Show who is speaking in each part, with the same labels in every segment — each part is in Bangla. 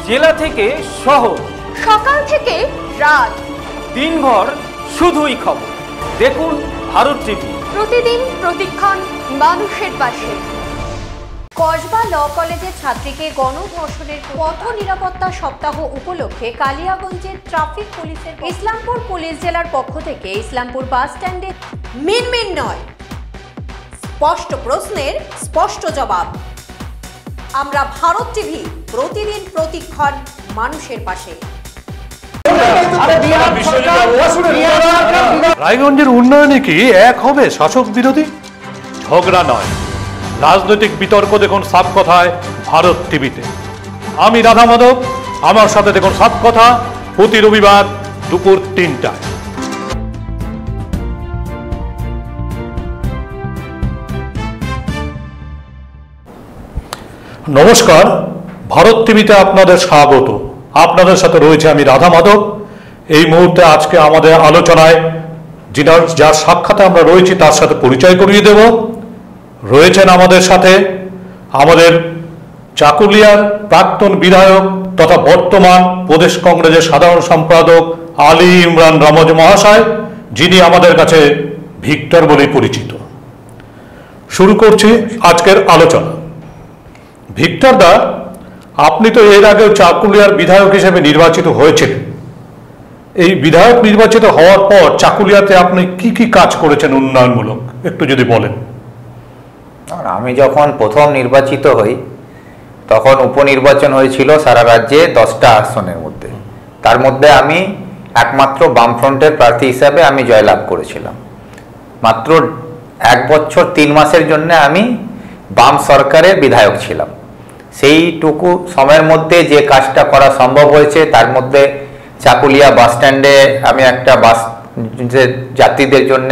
Speaker 1: জেলা থেকে শহর,
Speaker 2: সকাল থেকে রাত,
Speaker 1: দিনভর শুধুই খবর। দেখুন ভারত টিভি।
Speaker 2: প্রতিদিন প্রতিক্ষণ মানুষের পাশে। কসবা ল কলেজের ছাত্রীকে গণধর্ষণের পথ নিরাপত্তা সপ্তাহ উপলক্ষে কালিয়াগঞ্জের ট্রাফিক পুলিশের ইসলামপুর পুলিশ জেলার পক্ষ থেকে ইসলামপুর বাস স্ট্যান্ডে মিনমিন নয়, স্পষ্ট প্রশ্নের স্পষ্ট জবাব। আমরা ভারত টিভি, প্রতিদিন প্রতিক্ষণ মানুষের পাশে।
Speaker 3: রায়গঞ্জের উন্নয়নে কি এক হবে শাসক বিরোধী? ঝগড়া নয়, রাজনৈতিক বিতর্ক দেখুন সাপ কথায় ভারত টিভিতে। আমি রাধা মাধব, আমার সাথে দেখুন সাপ কথা প্রতি রবিবার দুপুর ৩টায়। নমস্কার, ভারত টিভিতে আপনাদের স্বাগত। আপনাদের সাথে রয়েছে আমি রাধা মাধব। এই মুহূর্তে আজকে আমাদের আলোচনায় যার সাক্ষাতে আমরা রয়েছি তার সাথে পরিচয় করিয়ে দেব। রয়েছেন আমাদের সাথে আমাদের চাকুলিয়ার প্রাক্তন বিধায়ক তথা বর্তমান প্রদেশ কংগ্রেসের সাধারণ সম্পাদক আলী ইমরান রমজ মহাশয়, যিনি আমাদের কাছে ভিক্টর বলেই পরিচিত। শুরু করছি আজকের আলোচনা। ভিক্টর দা, আপনি তো এর আগেও চাকুলিয়ার বিধায়ক হিসেবে নির্বাচিত হয়েছিলেন। এই বিধায়ক নির্বাচিত হওয়ার পর চাকুলিয়াতে আপনি কি কি কাজ করেছেন উন্নয়নমূলক, একটু যদি বলেন।
Speaker 4: আমি যখন প্রথম নির্বাচিত হই তখন উপনির্বাচন হয়েছিল সারা রাজ্যে 10টা আসনের মধ্যে। তার মধ্যে আমি একমাত্র বামফ্রন্টের প্রার্থী হিসাবে আমি জয়লাভ করেছিলাম। মাত্র 1 বছর 3 মাসের জন্য আমি বাম সরকারের বিধায়ক ছিলাম। সেইটুকু সময়ের মধ্যে যে কাজটা করা সম্ভব হয়েছে তার মধ্যে চাকুলিয়া বাস স্ট্যান্ডে আমি একটা বাস যাত্রীদের জন্য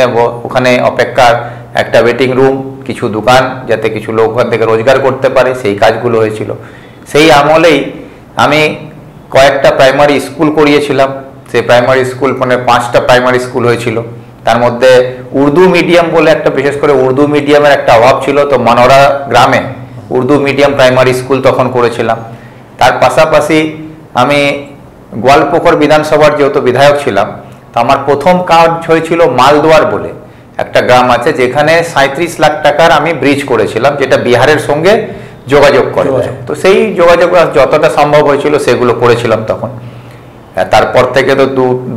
Speaker 4: ওখানে অপেক্ষার একটা ওয়েটিং রুম, কিছু দোকান, যাতে কিছু লোক ওখান থেকে রোজগার করতে পারে, সেই কাজগুলো হয়েছিল। সেই আমলেই আমি কয়েকটা প্রাইমারি স্কুল করিয়েছিলাম। সেই প্রাইমারি স্কুল মানে 5টা প্রাইমারি স্কুল হয়েছিল। তার মধ্যে উর্দু মিডিয়াম বলে একটা, বিশেষ করে উর্দু মিডিয়ামের একটা অভাব ছিল, তো মনোরা গ্রামে উর্দু মিডিয়াম প্রাইমারি স্কুল তখন করেছিলাম। তার পাশাপাশি আমি গোয়ালপুকুর বিধানসভার যেহেতু বিধায়ক ছিলাম, তো আমার প্রথম কাজ হয়েছিল মালদুয়ার বলে একটা গ্রাম আছে, যেখানে 37 লাখ টাকার আমি ব্রিজ করেছিলাম, যেটা বিহারের সঙ্গে যোগাযোগ করে। তো সেই যোগাযোগ যতটা সম্ভব হয়েছিল সেগুলো করেছিলাম তখন। তারপর থেকে তো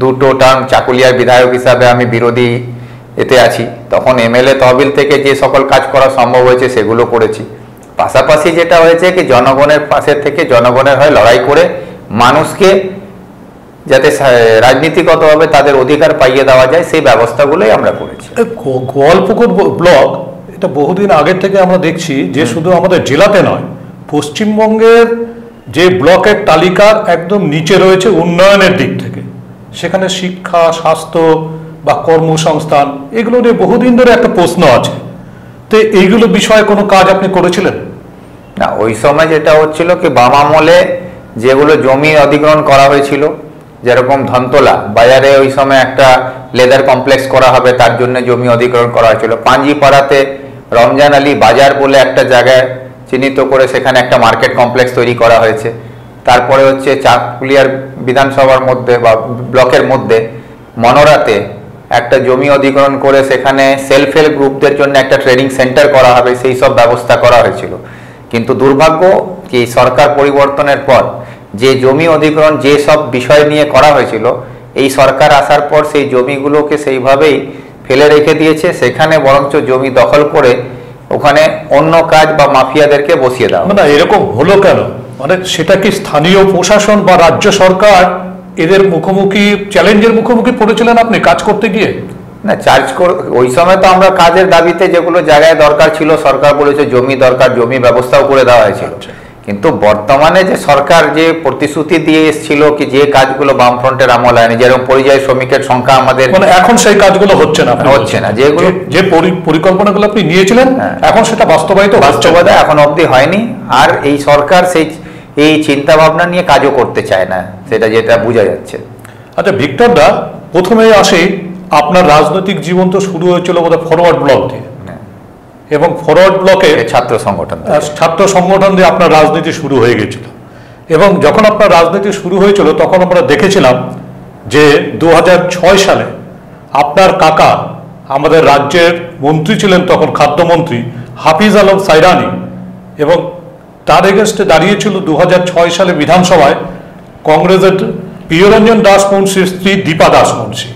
Speaker 4: দুটো টার্ম চাকুলিয়ার বিধায়ক হিসাবে আমি বিরোধী এতে আছি। তখন এমএলএ তহবিল থেকে যে সকল কাজ করা সম্ভব হয়েছে সেগুলো করেছি। পাশাপাশি যেটা হয়েছে কি, জনগণের পাশে থেকে জনগণের হয়ে লড়াই করে মানুষকে যাতে রাজনীতিগতভাবে তাদের অধিকার পাইয়ে দেওয়া যায় সেই ব্যবস্থাগুলোই আমরা করেছি।
Speaker 3: গোয়ালপুকুর ব্লক, এটা বহুদিন আগের থেকে আমরা দেখছি যে শুধু আমাদের জেলাতে নয়, পশ্চিমবঙ্গের যে ব্লকের তালিকার একদম নিচে রয়েছে উন্নয়নের দিক থেকে। সেখানে শিক্ষা, স্বাস্থ্য বা কর্মসংস্থান, এগুলো নিয়ে বহুদিন ধরে একটা প্রশ্ন আছে। তো এইগুলো বিষয়ে কোনো কাজ আপনি করেছিলেন?
Speaker 4: না, ওই সময় যেটা হচ্ছিল কি, বাম আমলে যেগুলো জমি অধিগ্রহণ করা হয়েছিল, যেরকম ধনতলা বাজারে ওই সময় একটা লেদার কমপ্লেক্স করা হবে, তার জন্য জমি অধিগ্রহণ করা হয়েছিল। পাঞ্জিপাড়াতে রমজান আলী বাজার বলে একটা জায়গায় চিহ্নিত করে সেখানে একটা মার্কেট কমপ্লেক্স তৈরি করা হয়েছে। তারপরে হচ্ছে চাকুলিয়ার বিধানসভার মধ্যে বা ব্লকের মধ্যে মনোরাতে একটা জমি অধিগ্রহণ করে সেখানে সেলফ হেল্প গ্রুপদের জন্য একটা ট্রেনিং সেন্টার করা হবে, সেই সব ব্যবস্থা করা হয়েছিল। কিন্তু দুর্ভাগ্য কি, সরকার পরিবর্তনের পর যে জমি অধিগ্রহণ যে সব বিষয় নিয়ে করা হয়েছিল, এই সরকার আসার পর সেই জমিগুলোকে সেইভাবেই ফেলে রেখে দিয়েছে। সেখানে বরঞ্চ জমি দখল করে ওখানে অন্য কাজ বা মাফিয়াদেরকে বসিয়ে দেওয়া।
Speaker 3: না, এরকম হলো কেন? মানে সেটা কি স্থানীয় প্রশাসন বা রাজ্য সরকার এদের মুখোমুখি চ্যালেঞ্জের মুখোমুখি পড়েছিলেন আপনি কাজ করতে গিয়ে?
Speaker 4: না, ওই সময় তো আমরা কাজের দাবিতে যেগুলো জায়গায় দরকার ছিল সরকার বলেছে জমি দরকার, জমি ব্যবস্থাও করে দেওয়া হয়েছিল। কিন্তু বর্তমানে যে সরকার যে প্রতিশ্রুতি দিয়ে এসেছিল কি, যে কাজগুলো বামফ্রন্টের আমল হয়নি, যেরকম পরিযায়ী শ্রমিকের সংখ্যা আমাদের,
Speaker 3: মানে এখন সেই কাজগুলো হচ্ছে না,
Speaker 4: যেগুলো
Speaker 3: যে পরিকল্পনাগুলো আপনি নিয়েছিলেন এখন সেটা বাস্তবায়িত
Speaker 4: এখন অবধি হয়নি। আর এই সরকার এই চিন্তা ভাবনা নিয়ে কাজও করতে চায় না, যেটা বোঝা যাচ্ছে।
Speaker 3: আচ্ছা ভিক্টর দা, প্রথমে আসি, আপনার রাজনৈতিক জীবন তো শুরু হয়েছিল বোধহয় ফরওয়ার্ড ব্লক দিয়ে, এবং ফরওয়ার্ড ব্লকে ছাত্র সংগঠন দিয়ে আপনার রাজনীতি শুরু হয়ে গেছিল। এবং যখন আপনার রাজনীতি শুরু হয়েছিল তখন আমরা দেখেছিলাম যে 2006 সালে আপনার কাকা আমাদের রাজ্যের মন্ত্রী ছিলেন, তখন খাদ্যমন্ত্রী হাফিজ আলম সাইরানি, এবং তার এগেনস্টে দাঁড়িয়েছিল 2006 সালে বিধানসভায় কংগ্রেসের প্রিয়রঞ্জন দাস মুন্সির স্ত্রী দীপা দাস মুন্সি।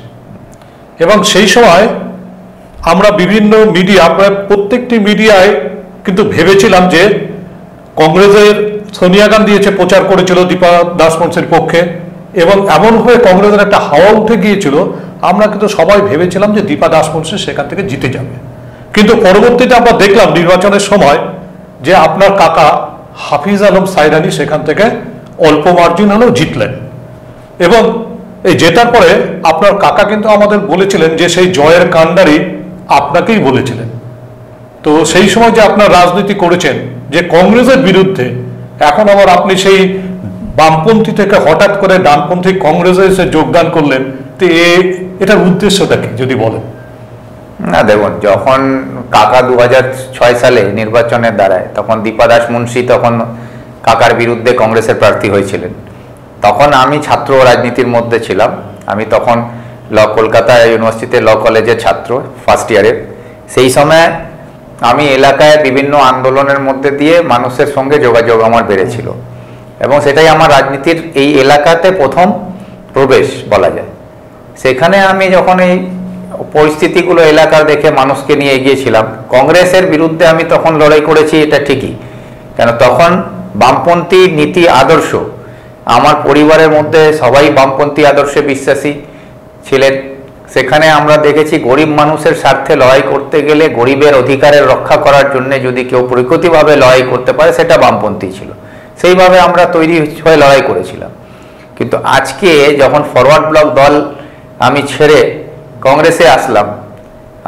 Speaker 3: এবং সেই সময় আমরা বিভিন্ন মিডিয়া, প্রায় প্রত্যেকটি মিডিয়ায় কিন্তু ভেবেছিলাম যে কংগ্রেসের সোনিয়া গান্ধী এসে প্রচার করেছিল দীপা দাস মুন্সির পক্ষে, এবং এমনভাবে কংগ্রেসের একটা হাওয়া উঠে গিয়েছিল, আমরা কিন্তু সবাই ভেবেছিলাম যে দীপা দাস মুন্সি সেখান থেকে জিতে যাবে। কিন্তু পরবর্তীতে আমরা দেখলাম নির্বাচনের সময় যে আপনার কাকা হাফিজ আলম সাইরানি সেখান থেকে অল্প মার্জিন হলেও জিতলেন। এবং এই জেতার পরে আপনার কাকা কিন্তু আমাদের বলেছিলেন যে সেই জয়ের কাণ্ডারি আপনাকেই বলেছিলেন। তো সেই সময় যে আপনার রাজনীতি করেছেন যে কংগ্রেসের বিরুদ্ধে, এখন আবার আপনি সেই বামপন্থী থেকে হঠাৎ করে ডানপন্থী কংগ্রেসে এসে যোগদান করলেন, তো এটার উদ্দেশ্যটা কি যদি বলেন?
Speaker 4: না দেখুন, যখন কাকা 2006 সালে নির্বাচনে দাঁড়ায় তখন দীপা দাস মুন্সি তখন কাকার বিরুদ্ধে কংগ্রেসের প্রার্থী হয়েছিলেন। তখন আমি ছাত্র রাজনীতির মধ্যে ছিলাম। আমি তখন কলকাতা ইউনিভার্সিটিতে ল কলেজের ছাত্র, ফার্স্ট ইয়ারের। সেই সময় আমি এলাকায় বিভিন্ন আন্দোলনের মধ্যে দিয়ে মানুষের সঙ্গে যোগাযোগ আমার বেড়েছিল, এবং সেটাই আমার রাজনীতির এই এলাকাতে প্রথম প্রবেশ বলা যায়। সেখানে আমি যখন এই পরিস্থিতিগুলো এলাকার দেখে মানুষকে নিয়ে এগিয়েছিলাম, কংগ্রেসের বিরুদ্ধে আমি তখন লড়াই করেছি, এটা ঠিকই, কেন তখন বামপন্থী নীতি আদর্শ, আমার পরিবারের মধ্যে সবাই বামপন্থী আদর্শে বিশ্বাসী ছিলেন। সেখানে আমরা দেখেছি গরিব মানুষের স্বার্থে লড়াই করতে গেলে, গরিবের অধিকারের রক্ষা করার জন্য যদি কেউ প্রকৃতিভাবে লড়াই করতে পারে সেটা বামপন্থী ছিল। সেইভাবে আমরা তৈরি হয়ে লড়াই করেছিলাম। কিন্তু আজকে যখন ফরওয়ার্ড ব্লক দল আমি ছেড়ে কংগ্রেসে আসলাম,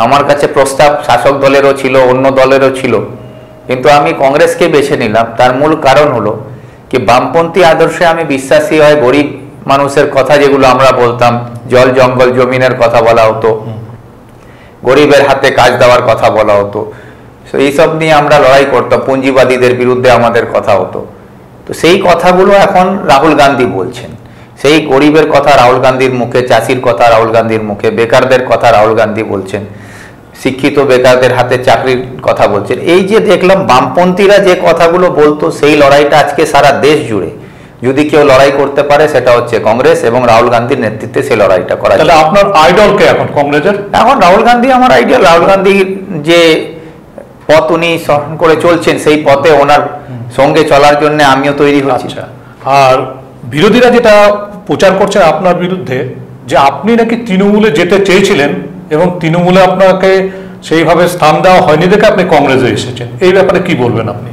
Speaker 4: আমার কাছে প্রস্তাব শাসক দলেরও ছিল, অন্য দলেরও ছিল, কিন্তু আমি কংগ্রেসকে বেছে নিলাম। তার মূল কারণ হলো কি, বামপন্থী আদর্শে আমি বিশ্বাসী হয়। গরিব মানুষের কথা যেগুলো আমরা বলতাম, জল জঙ্গল জমিনের কথা বলা হতো, গরিবের হাতে কাজ দেওয়ার কথা বলা হতো, এইসব নিয়ে আমরা লড়াই করতাম, পুঁজিবাদীদের বিরুদ্ধে আমাদের কথা হতো। তো সেই কথাগুলো এখন রাহুল গান্ধী বলছেন, সেই গরিবের কথা রাহুল গান্ধীর মুখে, চাষির কথা রাহুল গান্ধীর মুখে, বেকারদের কথা রাহুল গান্ধী বলছেন, শিক্ষিত বেকারদের হাতে চাকরির কথা বলছেন। এই যে দেখলাম বামপন্থীরা যে কথাগুলো বলতো, সেই লড়াইটা আজকে সারা দেশ জুড়ে যদি কেউ লড়াই করতে পারে সেটা হচ্ছে কংগ্রেস, এবং রাহুল গান্ধীর নেতৃত্বে সেই লড়াইটা করা।
Speaker 3: তাহলে আপনার আইডল কে এখন কংগ্রেসের?
Speaker 4: এখন রাহুল গান্ধী আমার আইডিয়াল। রাহুল গান্ধীর যে পথ উনি সহন করে চলছেন, সেই পথে ওনার সঙ্গে চলার জন্য আমিও তৈরি হচ্ছি।
Speaker 3: আর বিরোধীরা যেটা প্রচার করছে আপনার বিরুদ্ধে, যে আপনি নাকি তৃণমূলে যেতে চেয়েছিলেন এবং তৃণমূলে আপনাকে সেইভাবে স্থান দেওয়া হয়নি দেখে আপনি কংগ্রেসে এসেছেন, এই ব্যাপারে কি বলবেন আপনি?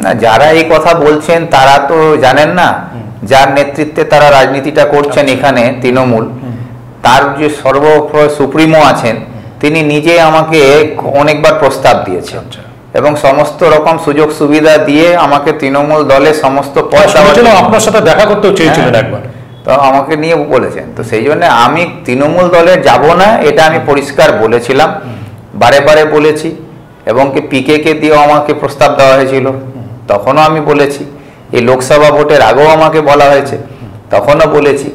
Speaker 4: না, যারা এই কথা বলছেন তারা তো জানেন না যার নেতৃত্বে তারা রাজনীতিটা করছেন এখানে তৃণমূল, তার যে সর্ব সুপ্রিমো আছেন তিনি নিজে আমাকে অনেকবার প্রস্তাব দিয়েছেন এবং সমস্ত রকম সুযোগ সুবিধা দিয়ে আমাকে তৃণমূল দলে সমস্ত পয়সা,
Speaker 3: আপনার সাথে দেখা করতেও চেয়েছিলেন একবার,
Speaker 4: তো আমাকে নিয়ে বলেছেন। তো সেই জন্য আমি তৃণমূল দলে যাব না, এটা আমি পরিষ্কার বলেছিলাম, বারে বারে বলেছি, এবং কি পিকে কে দিয়েও আমাকে প্রস্তাব দেওয়া হয়েছিল, তখনও আমি বলেছি। এই লোকসভা ভোটের আগেও আমাকে বলা হয়েছে, তখনও বলেছি।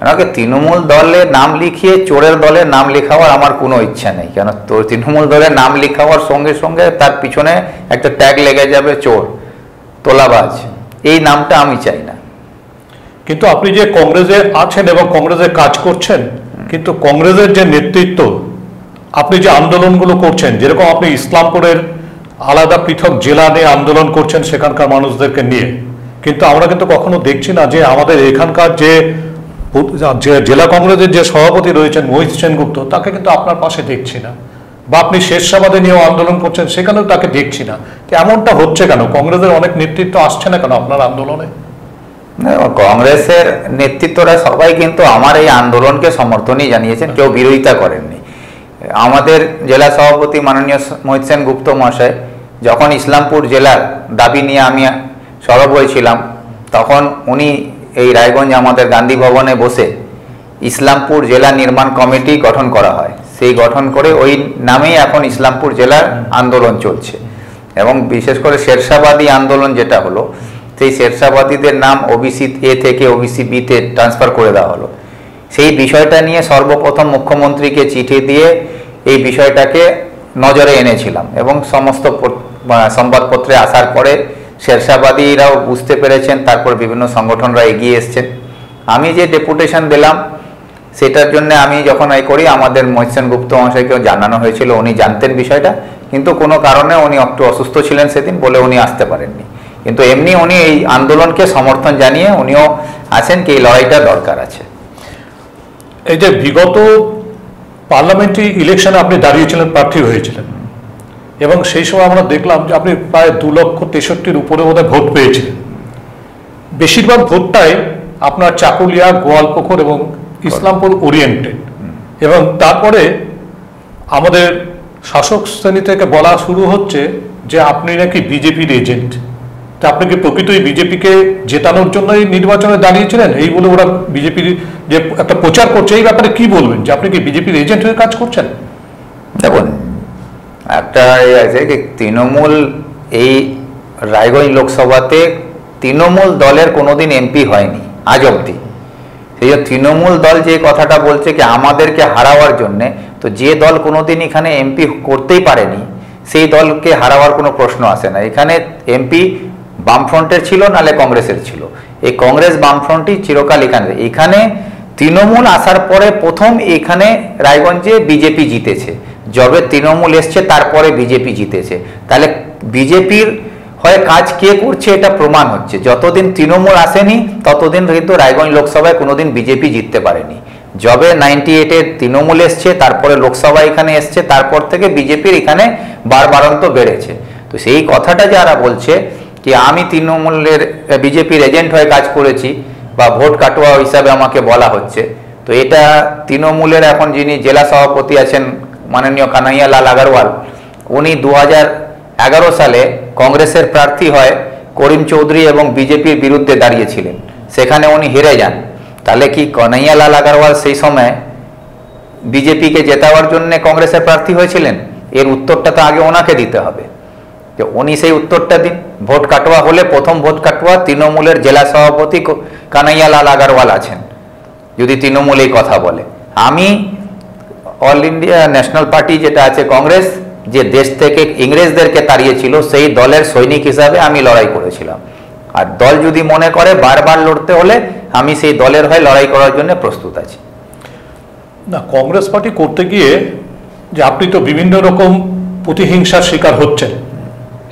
Speaker 4: আমাকে তৃণমূল দলে নাম লিখিয়ে চোরের দলে নাম লেখাবার আমার কোনো ইচ্ছা নেই, কেন তো তৃণমূল দলে নাম লেখাবার সঙ্গে সঙ্গে তার পিছনে একটা ট্যাগ লেগে যাবে, চোর, তোলাবাজ, এই নামটা আমি চাই না।
Speaker 3: কিন্তু আপনি যে কংগ্রেসে আছেন এবং কংগ্রেসে কাজ করছেন, কিন্তু কংগ্রেসের যে নেতৃত্ব, আপনি যে আন্দোলনগুলো করছেন, যেরকম আপনি ইসলামপুরের আলাদা পৃথক জেলা নিয়ে আন্দোলন করছেন সেখানকার মানুষদেরকে নিয়ে, কিন্তু আমরা কিন্তু কখনো দেখছি না যে আমাদের এখানকার যে জেলা কংগ্রেসের যে সভাপতি রয়েছেন মোহিত সেনগুপ্ত, তাকে কিন্তু আপনার পাশে দেখছি না, বা আপনি শেরশাবাদে নিয়েও আন্দোলন করছেন সেখানেও তাকে দেখছি না। তো এমনটা হচ্ছে কেন? কংগ্রেসের অনেক নেতৃত্ব আসছে না কেন আপনার আন্দোলনে?
Speaker 4: কংগ্রেসের নেতৃত্বরা সবাই কিন্তু আমার এই আন্দোলনকে সমর্থনই জানিয়েছেন, কেউ বিরোধিতা করেননি। আমাদের জেলা সভাপতি মাননীয় মোহিত সেনগুপ্ত মহাশয় যখন ইসলামপুর জেলার দাবি নিয়ে আমি সরব হয়েছিলাম, তখন উনি এই রায়গঞ্জ আমাদের গান্ধী ভবনে বসে ইসলামপুর জেলা নির্মাণ কমিটি গঠন করা হয়, সেই গঠন করে ওই নামেই এখন ইসলামপুর জেলার আন্দোলন চলছে। এবং বিশেষ করে শেরশাবাদী আন্দোলন যেটা হলো, সেই শেরশাবাদীদের নাম ওবিসি এ থেকে ওবিসি বিতে ট্রান্সফার করে দেওয়া হলো। সেই বিষয়টা নিয়ে সর্বপ্রথম মুখ্যমন্ত্রীকে চিঠি দিয়ে এই বিষয়টাকে নজরে এনেছিলাম এবং সমস্ত সংবাদপত্রে আসার পরে শেরশাবাদীরাও বুঝতে পেরেছেন, তারপর বিভিন্ন সংগঠনরা এগিয়ে এসছেন। আমি যে ডেপুটেশন দিলাম সেটার জন্য আমি যখন করি আমাদের মহিষেন গুপ্ত মহাশয়কেও জানানো হয়েছিল, উনি জানতেন বিষয়টা, কিন্তু কোনো কারণে উনি একটু অসুস্থ ছিলেন সেদিন বলে উনি আসতে পারেননি। কিন্তু এমনি উনি এই আন্দোলনকে সমর্থন জানিয়ে উনিও আছেন কি এই লড়াইটা দরকার আছে।
Speaker 3: এই যে বিগত পার্লামেন্টারি ইলেকশনে আপনি দাঁড়িয়েছিলেন, প্রার্থী হয়েছিলেন, এবং সেই সময় আমরা দেখলাম যে আপনি প্রায় 2,63,000-র উপরে বোধহয় ভোট পেয়েছিলেন। বেশিরভাগ ভোটটাই আপনার চাকুলিয়া, গোয়ালপুকুর এবং ইসলামপুর ওরিয়েন্টেড, এবং তারপরে আমাদের শাসক শ্রেণী থেকে বলা শুরু হচ্ছে যে আপনি নাকি বিজেপির এজেন্ট। তা আপনি কি প্রকৃতই বিজেপিকে জেতানোর জন্যই নির্বাচনে দাঁড়িয়েছিলেন? এই বলে ওরা বিজেপির যে একটা প্রচার করছে, এই ব্যাপারে কি বলবেন, যে আপনি কি বিজেপির এজেন্ট হয়ে কাজ করছেন?
Speaker 4: দেখুন, একটা আছে কি তৃণমূল এই রায়গঞ্জ লোকসভাতে তৃণমূল দলের কোনোদিন এমপি হয়নি আজ অবধি। সেই যে তৃণমূল দল যে কথাটা বলছে কি আমাদেরকে হারাবার জন্যে, তো যে দল কোনোদিন এখানে এমপি করতেই পারেনি সেই দলকে হারাবার কোনো প্রশ্ন আসে না। এখানে এমপি বামফ্রন্টের ছিল, নালে কংগ্রেসের ছিল। এই কংগ্রেস বামফ্রন্টই চিরকাল এখানে তৃণমূল আসার পরে প্রথম এখানে রায়গঞ্জে বিজেপি জিতেছে। যবে তৃণমূল এসছে তারপরে বিজেপি জিতেছে। তাহলে বিজেপির হয়ে কাজ কে করছে এটা প্রমাণ হচ্ছে। যতদিন তৃণমূল আসেনি ততদিন কিন্তু রায়গঞ্জ লোকসভায় কোনোদিন বিজেপি জিততে পারেনি। যবে 98-এ তৃণমূল এসছে, তারপরে লোকসভা এখানে এসছে, তারপর থেকে বিজেপির এখানে বারবারন্ত বেড়েছে। তো সেই কথাটা যারা বলছে কি আমি তৃণমূলের বিজেপির এজেন্ট হয়ে কাজ করেছি বা ভোট কাটোয়া হিসাবে আমাকে বলা হচ্ছে, তো এটা তৃণমূলের এখন যিনি জেলা সভাপতি আছেন মাননীয় কানাইয়া লাল আগরওয়াল, উনি 2011 সালে কংগ্রেসের প্রার্থী হয় করিম চৌধুরী এবং বিজেপির বিরুদ্ধে দাঁড়িয়েছিলেন, সেখানে উনি হেরে যান। তাহলে কি কানাইয়া লাল আগরওয়াল সেই সময় বিজেপিকে জেতাবার জন্য কংগ্রেসের প্রার্থী হয়েছিলেন? এর উত্তরটা তো আগে ওনাকে দিতে হবে, যে উনি সেই উত্তরটা দিন। ভোট কাটোয়া হলে প্রথম ভোট কাটোয়া তৃণমূলের জেলা সভাপতি কানাইয়া লাল আগরওয়াল আছেন, যদি তৃণমূল এই কথা বলে। আমি অল ইন্ডিয়া ন্যাশনাল পার্টি যেটা আছে কংগ্রেস, যে দেশ থেকে ইংরেজদেরকে তাড়িয়েছিল, সেই দলের সৈনিক হিসাবে আমি লড়াই করেছিলাম। আর দল যদি মনে করে বারবার লড়তে হলে আমি সেই দলের হয়ে লড়াই করার জন্য প্রস্তুত আছি।
Speaker 3: না, কংগ্রেস পার্টি করতে গিয়ে যে আপনি তো বিভিন্ন রকম প্রতিহিংসার শিকার হচ্ছেন,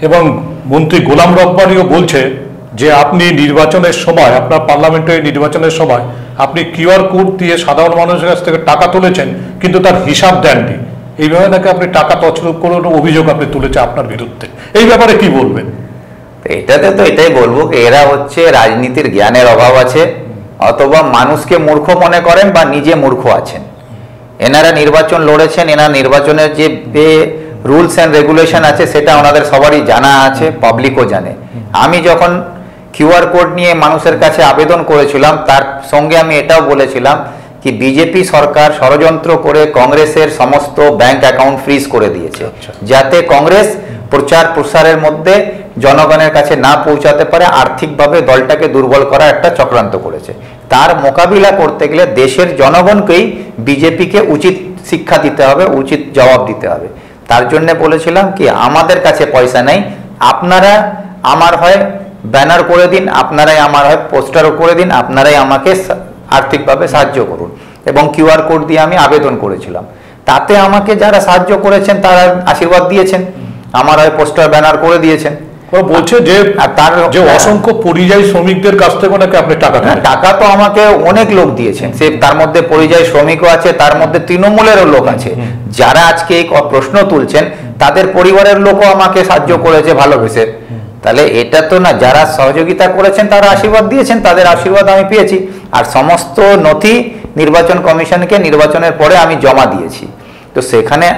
Speaker 3: এবং মন্ত্রী গোলাম রব্বানিও বলছে যে আপনি নির্বাচনের সময়, আপনার পার্লামেন্টারি নির্বাচনের সময় আপনি কিউআর কোড দিয়ে সাধারণ মানুষের কাছ থেকে টাকা তুলেছেন, কিন্তু তার হিসাব দেননি। এইভাবে নাকি আপনি টাকা তছরূপ করার অভিযোগ আপনি তুলেছে আপনার বিরুদ্ধে। এই ব্যাপারে কি বলবেন?
Speaker 4: এটাতে তো এটাই বলবো, এরা হচ্ছে রাজনীতির জ্ঞানের অভাব আছে, অথবা মানুষকে মূর্খ মনে করেন বা নিজে মূর্খ আছেন। এনারা নির্বাচন লড়েছেন, এনারা নির্বাচনের যে রুলস অ্যান্ড রেগুলেশন আছে সেটা ওনাদের সবারই জানা আছে, পাবলিকও জানে। আমি যখন কিউআর কোড নিয়ে মানুষের কাছে আবেদন করেছিলাম, তার সঙ্গে আমি এটাও বলেছিলাম কি বিজেপি সরকার ষড়যন্ত্র করে কংগ্রেসের সমস্ত ব্যাংক অ্যাকাউন্ট ফ্রিজ করে দিয়েছে, যাতে কংগ্রেস প্রচার প্রসারের মধ্যে জনগণের কাছে না পৌঁছাতে পারে, আর্থিকভাবে দলটাকে দুর্বল করার একটা চক্রান্ত করেছে। তার মোকাবিলা করতে গেলে দেশের জনগণকেই বিজেপিকে উচিত শিক্ষা দিতে হবে, উচিত জবাব দিতে হবে। তার জন্য বলেছিলাম কি আমাদের কাছে পয়সা নেই, আপনারা আমার হয় ব্যানার করে দিন, আপনারাই আমার হয় পোস্টারও করে দিন, আপনারাই আমাকে আর্থিকভাবে সাহায্য করুন। এবং কিউআর কোড দিয়ে আমি আবেদন করেছিলাম, তাতে আমাকে যারা সাহায্য করেছেন তারা আশীর্বাদ দিয়েছেন, আমার হয় পোস্টার ব্যানার করে দিয়েছেন।
Speaker 3: বলছে যে তার যে অসংখ্য পরিযায়ী শ্রমিকদের কাছ থেকে নাকি আপনি টাকা দেন।
Speaker 4: টাকা তো আমাকে অনেক লোক দিয়েছেন, সে তার মধ্যে পরিযায়ী শ্রমিকও আছে, তার মধ্যে তৃণমূলেরও লোক আছে। যারা আজকে এই প্রশ্ন তুলছেন তাদের পরিবারের লোকও আমাকে সাহায্য করেছে ভালোবেসে। তাহলে এটা তো না, যারা সহযোগিতা করেছেন তারা আশীর্বাদ দিয়েছেন, তাদের আশীর্বাদ আমি পেয়েছি। আর সমস্ত নথি নির্বাচন কমিশনকে নির্বাচনের পরে আমি জমা দিয়েছি। তো সেখানে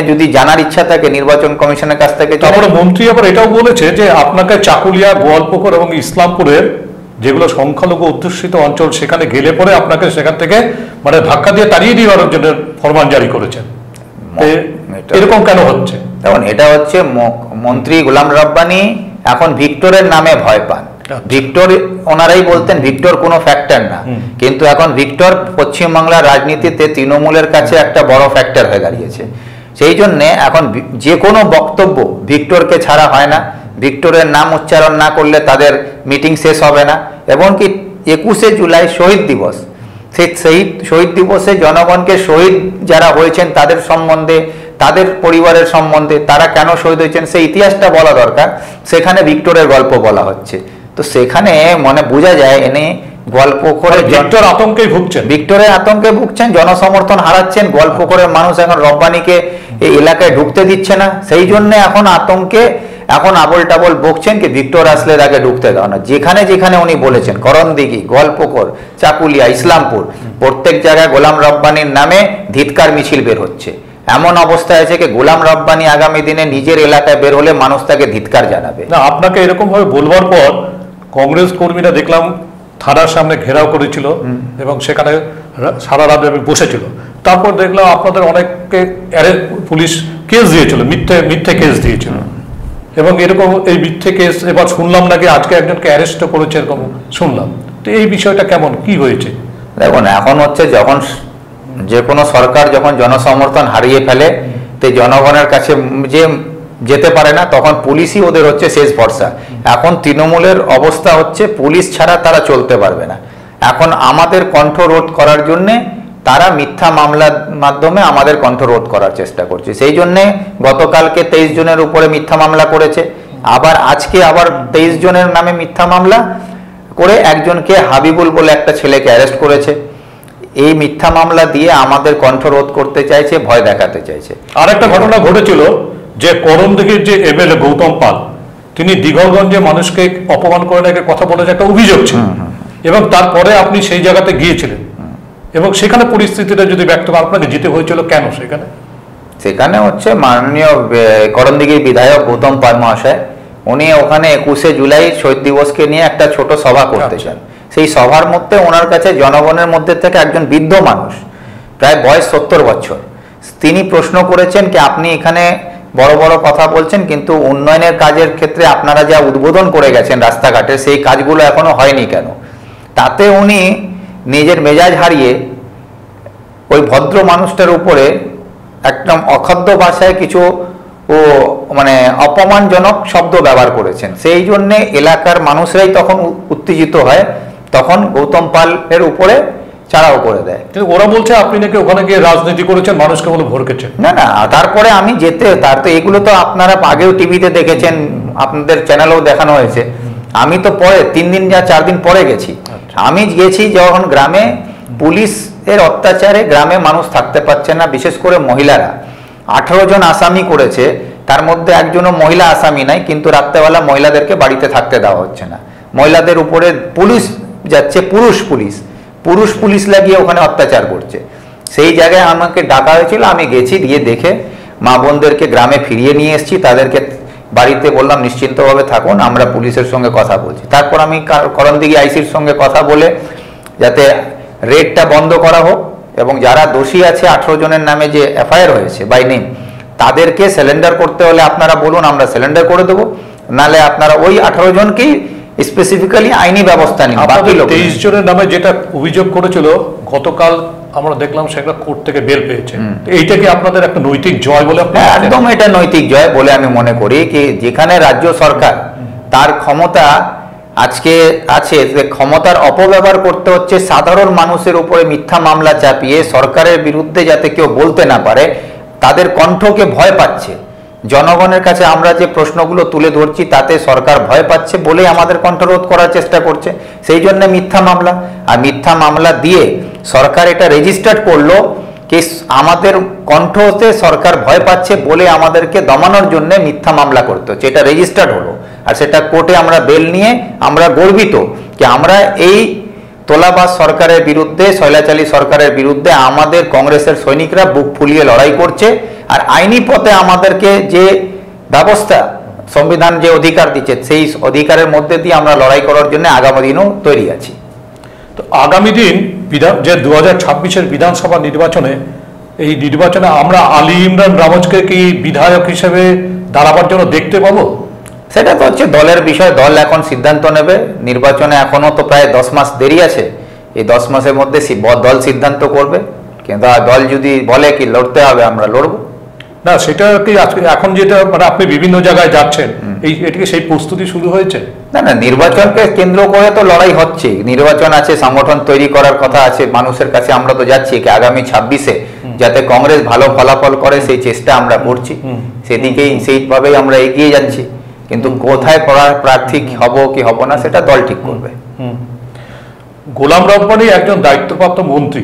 Speaker 4: যদি জানার ইচ্ছা থাকে নির্বাচন কমিশনের কাছ থেকে।
Speaker 3: তারপরে মন্ত্রী আবার এটাও বলেছে যে আপনাকে চাকুলিয়া, গোয়ালপুকুর এবং ইসলামপুরের যেগুলো সংখ্যালঘু অধ্যুষিত অঞ্চল, সেখানে গেলে পরে আপনাকে সেখান থেকে মানে ধাক্কা দিয়ে তাড়িয়ে দেওয়ার জন্য ফরমান জারি করেছেন। এরকম কেন হচ্ছে?
Speaker 4: দেখুন, এটা হচ্ছে মন্ত্রী গোলাম রব্বানি এখন ভিক্টরের নামে ভয় পান। ভিক্টর ওনারাই বলতেন ভিক্টর কোনো ফ্যাক্টর না, কিন্তু এখন ভিক্টর পশ্চিমবাংলার রাজনীতিতে তৃণমূলের কাছে একটা বড় ফ্যাক্টর হয়ে দাঁড়িয়েছে। সেই জন্যে এখন যে কোনো বক্তব্য ভিক্টরকে ছাড়া হয় না, ভিক্টরের নাম উচ্চারণ না করলে তাদের মিটিং শেষ হবে না। এমনকি 21শে জুলাই শহীদ দিবস, সেই শহীদ দিবসে জনগণকে শহীদ যারা হয়েছেন তাদের সম্বন্ধে, তাদের পরিবারের সম্বন্ধে, তারা কেন শহীদ হয়েছেন সেই ইতিহাসটা বলা দরকার। সেখানে ভিক্টরের গল্প বলা হচ্ছে, তো সেখানে মনে বোঝা যায় এনে গল্প করে
Speaker 3: ভিক্টর আতঙ্কে ভুগছেন,
Speaker 4: ভিক্টরের আতঙ্কে ভুগছেন, জনসমর্থন হারাচ্ছেন। গল্প করে মানুষ এখন রব্বানিকে এই এলাকায় ঢুকতে দিচ্ছে না, সেই জন্য এখন আতঙ্কে এখন আবল টাবল বকছেন কি ভিক্টর আসলে তাকে ঢুকতে দাও না। যেখানে যেখানে উনি বলেছেন করণদিঘি, গল্পকর, চাকুলিয়া, ইসলামপুর, প্রত্যেক জায়গায় গোলাম রব্বানির নামে ধিৎকার মিছিল বের হচ্ছে। এমন অবস্থা আছে কি গোলাম রব্বানি আগামী দিনে নিজের এলাকায় বের হলে মানুষ তাকে ধিৎকার জানাবে
Speaker 3: না। আপনাকে এরকম ভাবে বলবার পর কংগ্রেস কর্মীরা দেখলাম থানার সামনে ঘেরাও করেছিল এবং সেখানে সারা রাত বসেছিল। তারপর দেখলাম আপনাদের অনেককে পুলিশ কেস দিয়েছিল, মিথ্যে কেস দিয়েছিল এবং এরকম এই মিথ্যে কেস এবার শুনলাম নাকি আজকে একজনকে অ্যারেস্টও করেছে এরকম শুনলাম। তো এই বিষয়টা কেমন কি হয়েছে?
Speaker 4: দেখুন এখন হচ্ছে যখন যে কোনো সরকার যখন জনসমর্থন হারিয়ে ফেলে তো জনগণের কাছে যে যেতে পারে না, তখন পুলিশই ওদের হচ্ছে শেষ ভরসা। এখন তৃণমূলের অবস্থা হচ্ছে পুলিশ ছাড়া তারা চলতে পারবে না। এখন আমাদের কণ্ঠ রোধ করার জন্যে তারা মিথ্যা মামলার মাধ্যমে আমাদের কণ্ঠ রোধ করার চেষ্টা করছে। সেই জন্যে গতকালকে 23 জনের উপরে মিথ্যা মামলা করেছে, আবার আজকে আবার 23 জনের নামে মিথ্যা মামলা করে একজনকে হাবিবুল বলে একটা ছেলেকে অ্যারেস্ট করেছে। এই মিথ্যা মামলা দিয়ে আমাদের কণ্ঠ রোধ করতে চাইছে, ভয় দেখাতে চাইছে।
Speaker 3: আর একটা ঘটনা ঘটেছিল যে করণদিঘির যে এমএলএ গৌতম পাল, তিনি দিঘলগঞ্জে মানুষকে অপমান করে নাকি কথা বলেছে একটা অভিযোগ ছিল, এবং তারপরে আপনি সেই জায়গাতে গিয়েছিলেন এবং সেখানে পরিস্থিতিটা যদি ব্যক্ত করেন আপনাকে যেতে হয়েছিল কেন সেখানে?
Speaker 4: সেখানে হচ্ছে মাননীয় করণদিঘির বিধায়ক গৌতম পাল মহাশয়, উনি ওখানে 21শে জুলাই শহীদ দিবসকে নিয়ে একটা ছোট সভা করতে চান। সেই সভার মধ্যে ওনার কাছে জনগণের মধ্যে থেকে একজন বৃদ্ধ মানুষ, প্রায় বয়স 70 বছর, তিনি প্রশ্ন করেছেন কি আপনি এখানে বড় বড় কথা বলছেন কিন্তু উন্নয়নের কাজের ক্ষেত্রে আপনারা যা উদ্বোধন করে গেছেন রাস্তাঘাটে সেই কাজগুলো এখনো হয়নি কেন? তাতে উনি নিজের মেজাজ হারিয়ে ওই ভদ্র মানুষটার উপরে একদম অখাদ্য ভাষায় কিছু মানে অপমানজনক শব্দ ব্যবহার করেছেন। সেই জন্যে এলাকার মানুষরাই তখন উত্তেজিত হয়, তখন গৌতম পালের উপরে চাড়াও করে দেয়।
Speaker 3: কিন্তু ওরা বলছে আপনি নাকি ওখানে গিয়ে রাজনীতি করেছেন, মানুষকে বলে ভরকেছেন।
Speaker 4: না না, তারপরে আমি তার তো এগুলো তো আপনারা আগেও টিভিতে দেখেছেন, আপনাদের চ্যানেলেও দেখানো হয়েছে। আমি তো পরে 3 দিন 4 দিন পরে গেছি। আমি গেছি যখন গ্রামে পুলিশের অত্যাচারে গ্রামে মানুষ থাকতে পারছে না, বিশেষ করে মহিলারা। 18 জন আসামি করেছে, তার মধ্যে একজনও মহিলা আসামি নাই, কিন্তু রাত্রেবেলা মহিলাদেরকে বাড়িতে থাকতে দেওয়া হচ্ছে না। মহিলাদের উপরে পুলিশ যাচ্ছে, পুরুষ পুলিশ লাগিয়ে ওখানে অত্যাচার করছে। সেই জায়গায় আমাকে ডাকা হয়েছিল, আমি গেছি, দিয়ে দেখে মা বোনদেরকে গ্রামে ফিরিয়ে নিয়ে এসেছি। তাদেরকে বাড়িতে বললাম নিশ্চিন্তভাবে থাকুন, আমরা পুলিশের সঙ্গে কথা বলছি। তারপর আমি করণদিঘি আইসির সঙ্গে কথা বলে যাতে রেডটা বন্ধ করা হোক এবং যারা দোষী আছে 18 জনের নামে যে এফআইআর হয়েছে বাই নেম, তাদেরকে সিলিন্ডার করতে হলে আপনারা বলুন, আমরা সিলিন্ডার করে দেবো, নালে আপনারা ওই 18 জনকেই স্পেসিফিক্যালি আইনি ব্যবস্থা নিন।
Speaker 3: 23 জনের নামে যেটা অভিযোগ করেছিল গতকাল আমরা দেখলাম সেটা কোর্ট থেকে বের পেয়েছে। এইটা কি আপনাদের একটা নৈতিক জয় বলে আপনি?
Speaker 4: একদম এটা নৈতিক জয় বলে আমি মনে করি। কি যেখানে রাজ্য সরকার তার ক্ষমতা আজকে আছে, ক্ষমতার অপব্যবহার করতে হচ্ছে সাধারণ মানুষের উপরে মিথ্যা মামলা চাপিয়ে সরকারের বিরুদ্ধে যাতে কেউ বলতে না পারে, তাদের কণ্ঠকে ভয় পাচ্ছে। জনগণের কাছে আমরা যে প্রশ্নগুলো তুলে ধরছি তাতে সরকার ভয় পাচ্ছে বলেই আমাদের কণ্ঠরোধ করার চেষ্টা করছে। সেই জন্য মিথ্যা মামলা, আর মিথ্যা মামলা দিয়ে সরকার এটা রেজিস্টার্ড করলো কি আমাদের কণ্ঠতে সরকার ভয় পাচ্ছে বলে আমাদেরকে দমানোর জন্য মিথ্যা মামলা করতে হচ্ছে। এটা রেজিস্টার্ড হলো, আর সেটা কোর্টে আমরা বেল নিয়ে আমরা গর্বিত কি আমরা এই তোলাবাজ সরকারের বিরুদ্ধে, শৈলাচালী সরকারের বিরুদ্ধে আমাদের কংগ্রেসের সৈনিকরা বুক ফুলিয়ে লড়াই করছে। আর আইনি পথে আমাদেরকে যে ব্যবস্থা সংবিধান যে অধিকার দিচ্ছে সেই অধিকারের মধ্যে দিয়ে আমরা লড়াই করার জন্য আগামী দিনও তৈরি আছি।
Speaker 3: তো আগামী দিন যে 2026-এর বিধানসভা নির্বাচনে, এই নির্বাচনে আমরা আলী ইমরান রামজকে কি বিধায়ক হিসেবে দাঁড়াবার জন্য দেখতে পাবো?
Speaker 4: সেটা তো হচ্ছে দলের বিষয়, দল এখন সিদ্ধান্ত নেবে। নির্বাচনে এখনো তো প্রায় 10 মাস দেরি আছে, এই 10 মাসের মধ্যে দল সিদ্ধান্ত করবে। কিন্তু দল যদি বলে কি লড়তে হবে, আমরা লড়বো।
Speaker 3: না সেটা কি আজকে এখন যেটা মানে আপনি বিভিন্ন জায়গায় যাচ্ছেন, এটিকে সেই প্রস্তুতি শুরু হয়েছে?
Speaker 4: না না, নির্বাচনকে কেন্দ্র করে তো লড়াই হচ্ছে। নির্বাচন আছে, সংগঠন তৈরি করার কথা আছে, মানুষের কাছে আমরা তো যাচ্ছি কি আগামী 26-এ যাতে কংগ্রেস ভালো ফলাফল করে সেই চেষ্টা আমরা করছি, সেদিকেই সেইভাবেই আমরা এগিয়ে যাচ্ছি। কিন্তু কোথায় প্রার্থী হব কি হব না সেটা দল ঠিক করবে।
Speaker 3: গোলাম রব্বানী একজন দায়িত্বপ্রাপ্ত মন্ত্রী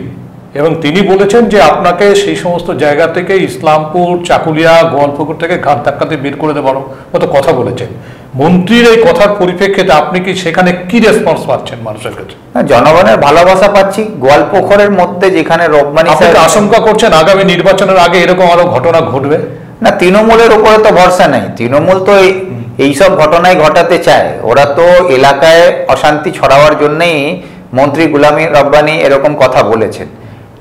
Speaker 3: এবং তিনি বলেছেন যে আপনাকে সেই সমস্ত জায়গা থেকে ইসলামপুর, চাকুলিয়া, গোয়ালপুকুর থেকে ঘাট ধাক্কাতে বের করে দেওয়ার মতো কথা বলেছেন। মন্ত্রীর এই কথার পরিপ্রেক্ষিতে আপনি কি সেখানে কি রেসপন্স পাচ্ছেন মানুষের কাছে?
Speaker 4: জনগণের ভালোবাসা পাচ্ছি। গোয়ালপুকুরের মধ্যে যেখানে রব্বানী
Speaker 3: আশঙ্কা করছেন আগামী নির্বাচনের আগে এরকম আরো ঘটনা ঘটবে?
Speaker 4: না, তৃণমূলের উপরে তো ভরসা নেই। তৃণমূল তো এইসব ঘটনাই ঘটাতে চায়। ওরা তো এলাকায় অশান্তি ছড়াবার জন্যই মন্ত্রী গোলাম রব্বানী এরকম কথা বলেছেন।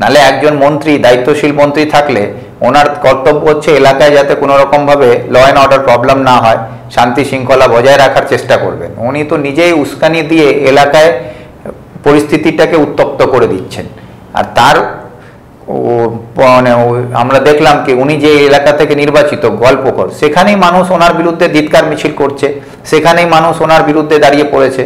Speaker 4: নালে একজন মন্ত্রী, দায়িত্বশীল মন্ত্রী থাকলে ওনার কর্তব্য হচ্ছে এলাকায় যাতে কোনো রকমভাবে ল অ্যান্ড অর্ডার প্রবলেম না হয়, শান্তি শৃঙ্খলা বজায় রাখার চেষ্টা করবেন। উনি তো নিজেই উস্কানি দিয়ে এলাকায় পরিস্থিতিটাকে উত্তপ্ত করে দিচ্ছেন। আর তার মানে আমরা দেখলাম কি উনি যে এলাকা থেকে নির্বাচিত গোয়ালপুকুর, সেখানেই মানুষ ওনার বিরুদ্ধে ধিক্কার মিছিল করছে, সেখানেই মানুষ ওনার বিরুদ্ধে দাঁড়িয়ে পড়েছে।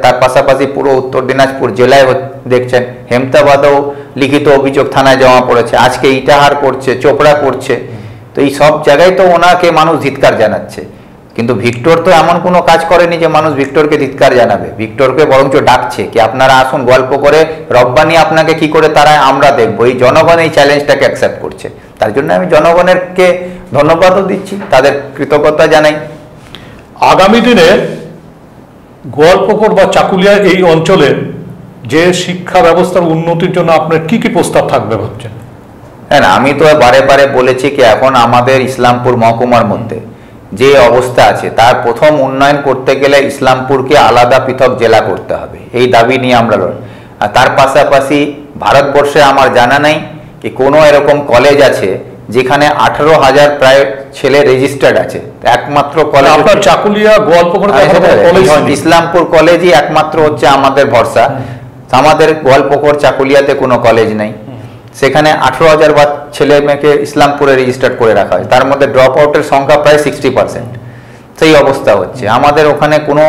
Speaker 4: তার পাশাপাশি পুরো উত্তর দিনাজপুর জেলায় দেখছেন হেমতাবাদেও লিখিত অভিযোগ থানায় জমা পড়েছে, আজকে ইটাহার করছে, চোপড়া করছে। তো এই সব জায়গায় তো ওনাকে মানুষ ধিক্কার জানাচ্ছে। কিন্তু ভিক্টর তো এমন কোনো কাজ করেনি যে মানুষ ভিক্টরকে ধিক্কার জানাবে। ভিক্টরকে বরঞ্চ ডাকছে কি আপনারা আসুন গল্প করে, রব্বানী আপনাকে কি করে তারায় আমরা দেখবো। এই জনগণ এই চ্যালেঞ্জটাকে অ্যাকসেপ্ট করছে, তার জন্য আমি জনগণেরকে ধন্যবাদও দিচ্ছি, তাদের কৃতজ্ঞতা জানাই।
Speaker 3: আগামী দিনে গোয়ালপুকুর বা চাকুলিয়া এই অঞ্চলের যে শিক্ষা ব্যবস্থার উন্নতির জন্য আপনার কি কি প্রস্তাব থাকবে ভাবছেন?
Speaker 4: হ্যাঁ, আমি তো বারে বারে বলেছি কি এখন আমাদের ইসলামপুর মহকুমার মধ্যে যে অবস্থা আছে তার প্রথম উন্নয়ন করতে গেলে ইসলামপুরকে আলাদা পৃথক জেলা করতে হবে, এই দাবি নিয়ে আমরা লড়ি। আর তার পাশাপাশি ভারতবর্ষে আমার জানা নাই কি কোনো এরকম কলেজ আছে যেখানে 18,000 প্রায় ছেলে রেজিস্টার্ড আছে। একমাত্র কলেজ
Speaker 3: আপনার চাকুলিয়া, গোয়ালপুকুর,
Speaker 4: ইসলামপুর কলেজই একমাত্র হচ্ছে আমাদের ভরসা। আমাদের গোয়ালপুকুর, চাকুলিয়াতে কোনো কলেজ নেই। সেখানে 18,000 ছেলে মেয়েকে ইসলামপুরে রেজিস্টার্ড করে রাখা হয়, তার মধ্যে ড্রপ আউটের সংখ্যা প্রায় 60%। সেই অবস্থা হচ্ছে। আমাদের ওখানে কোনো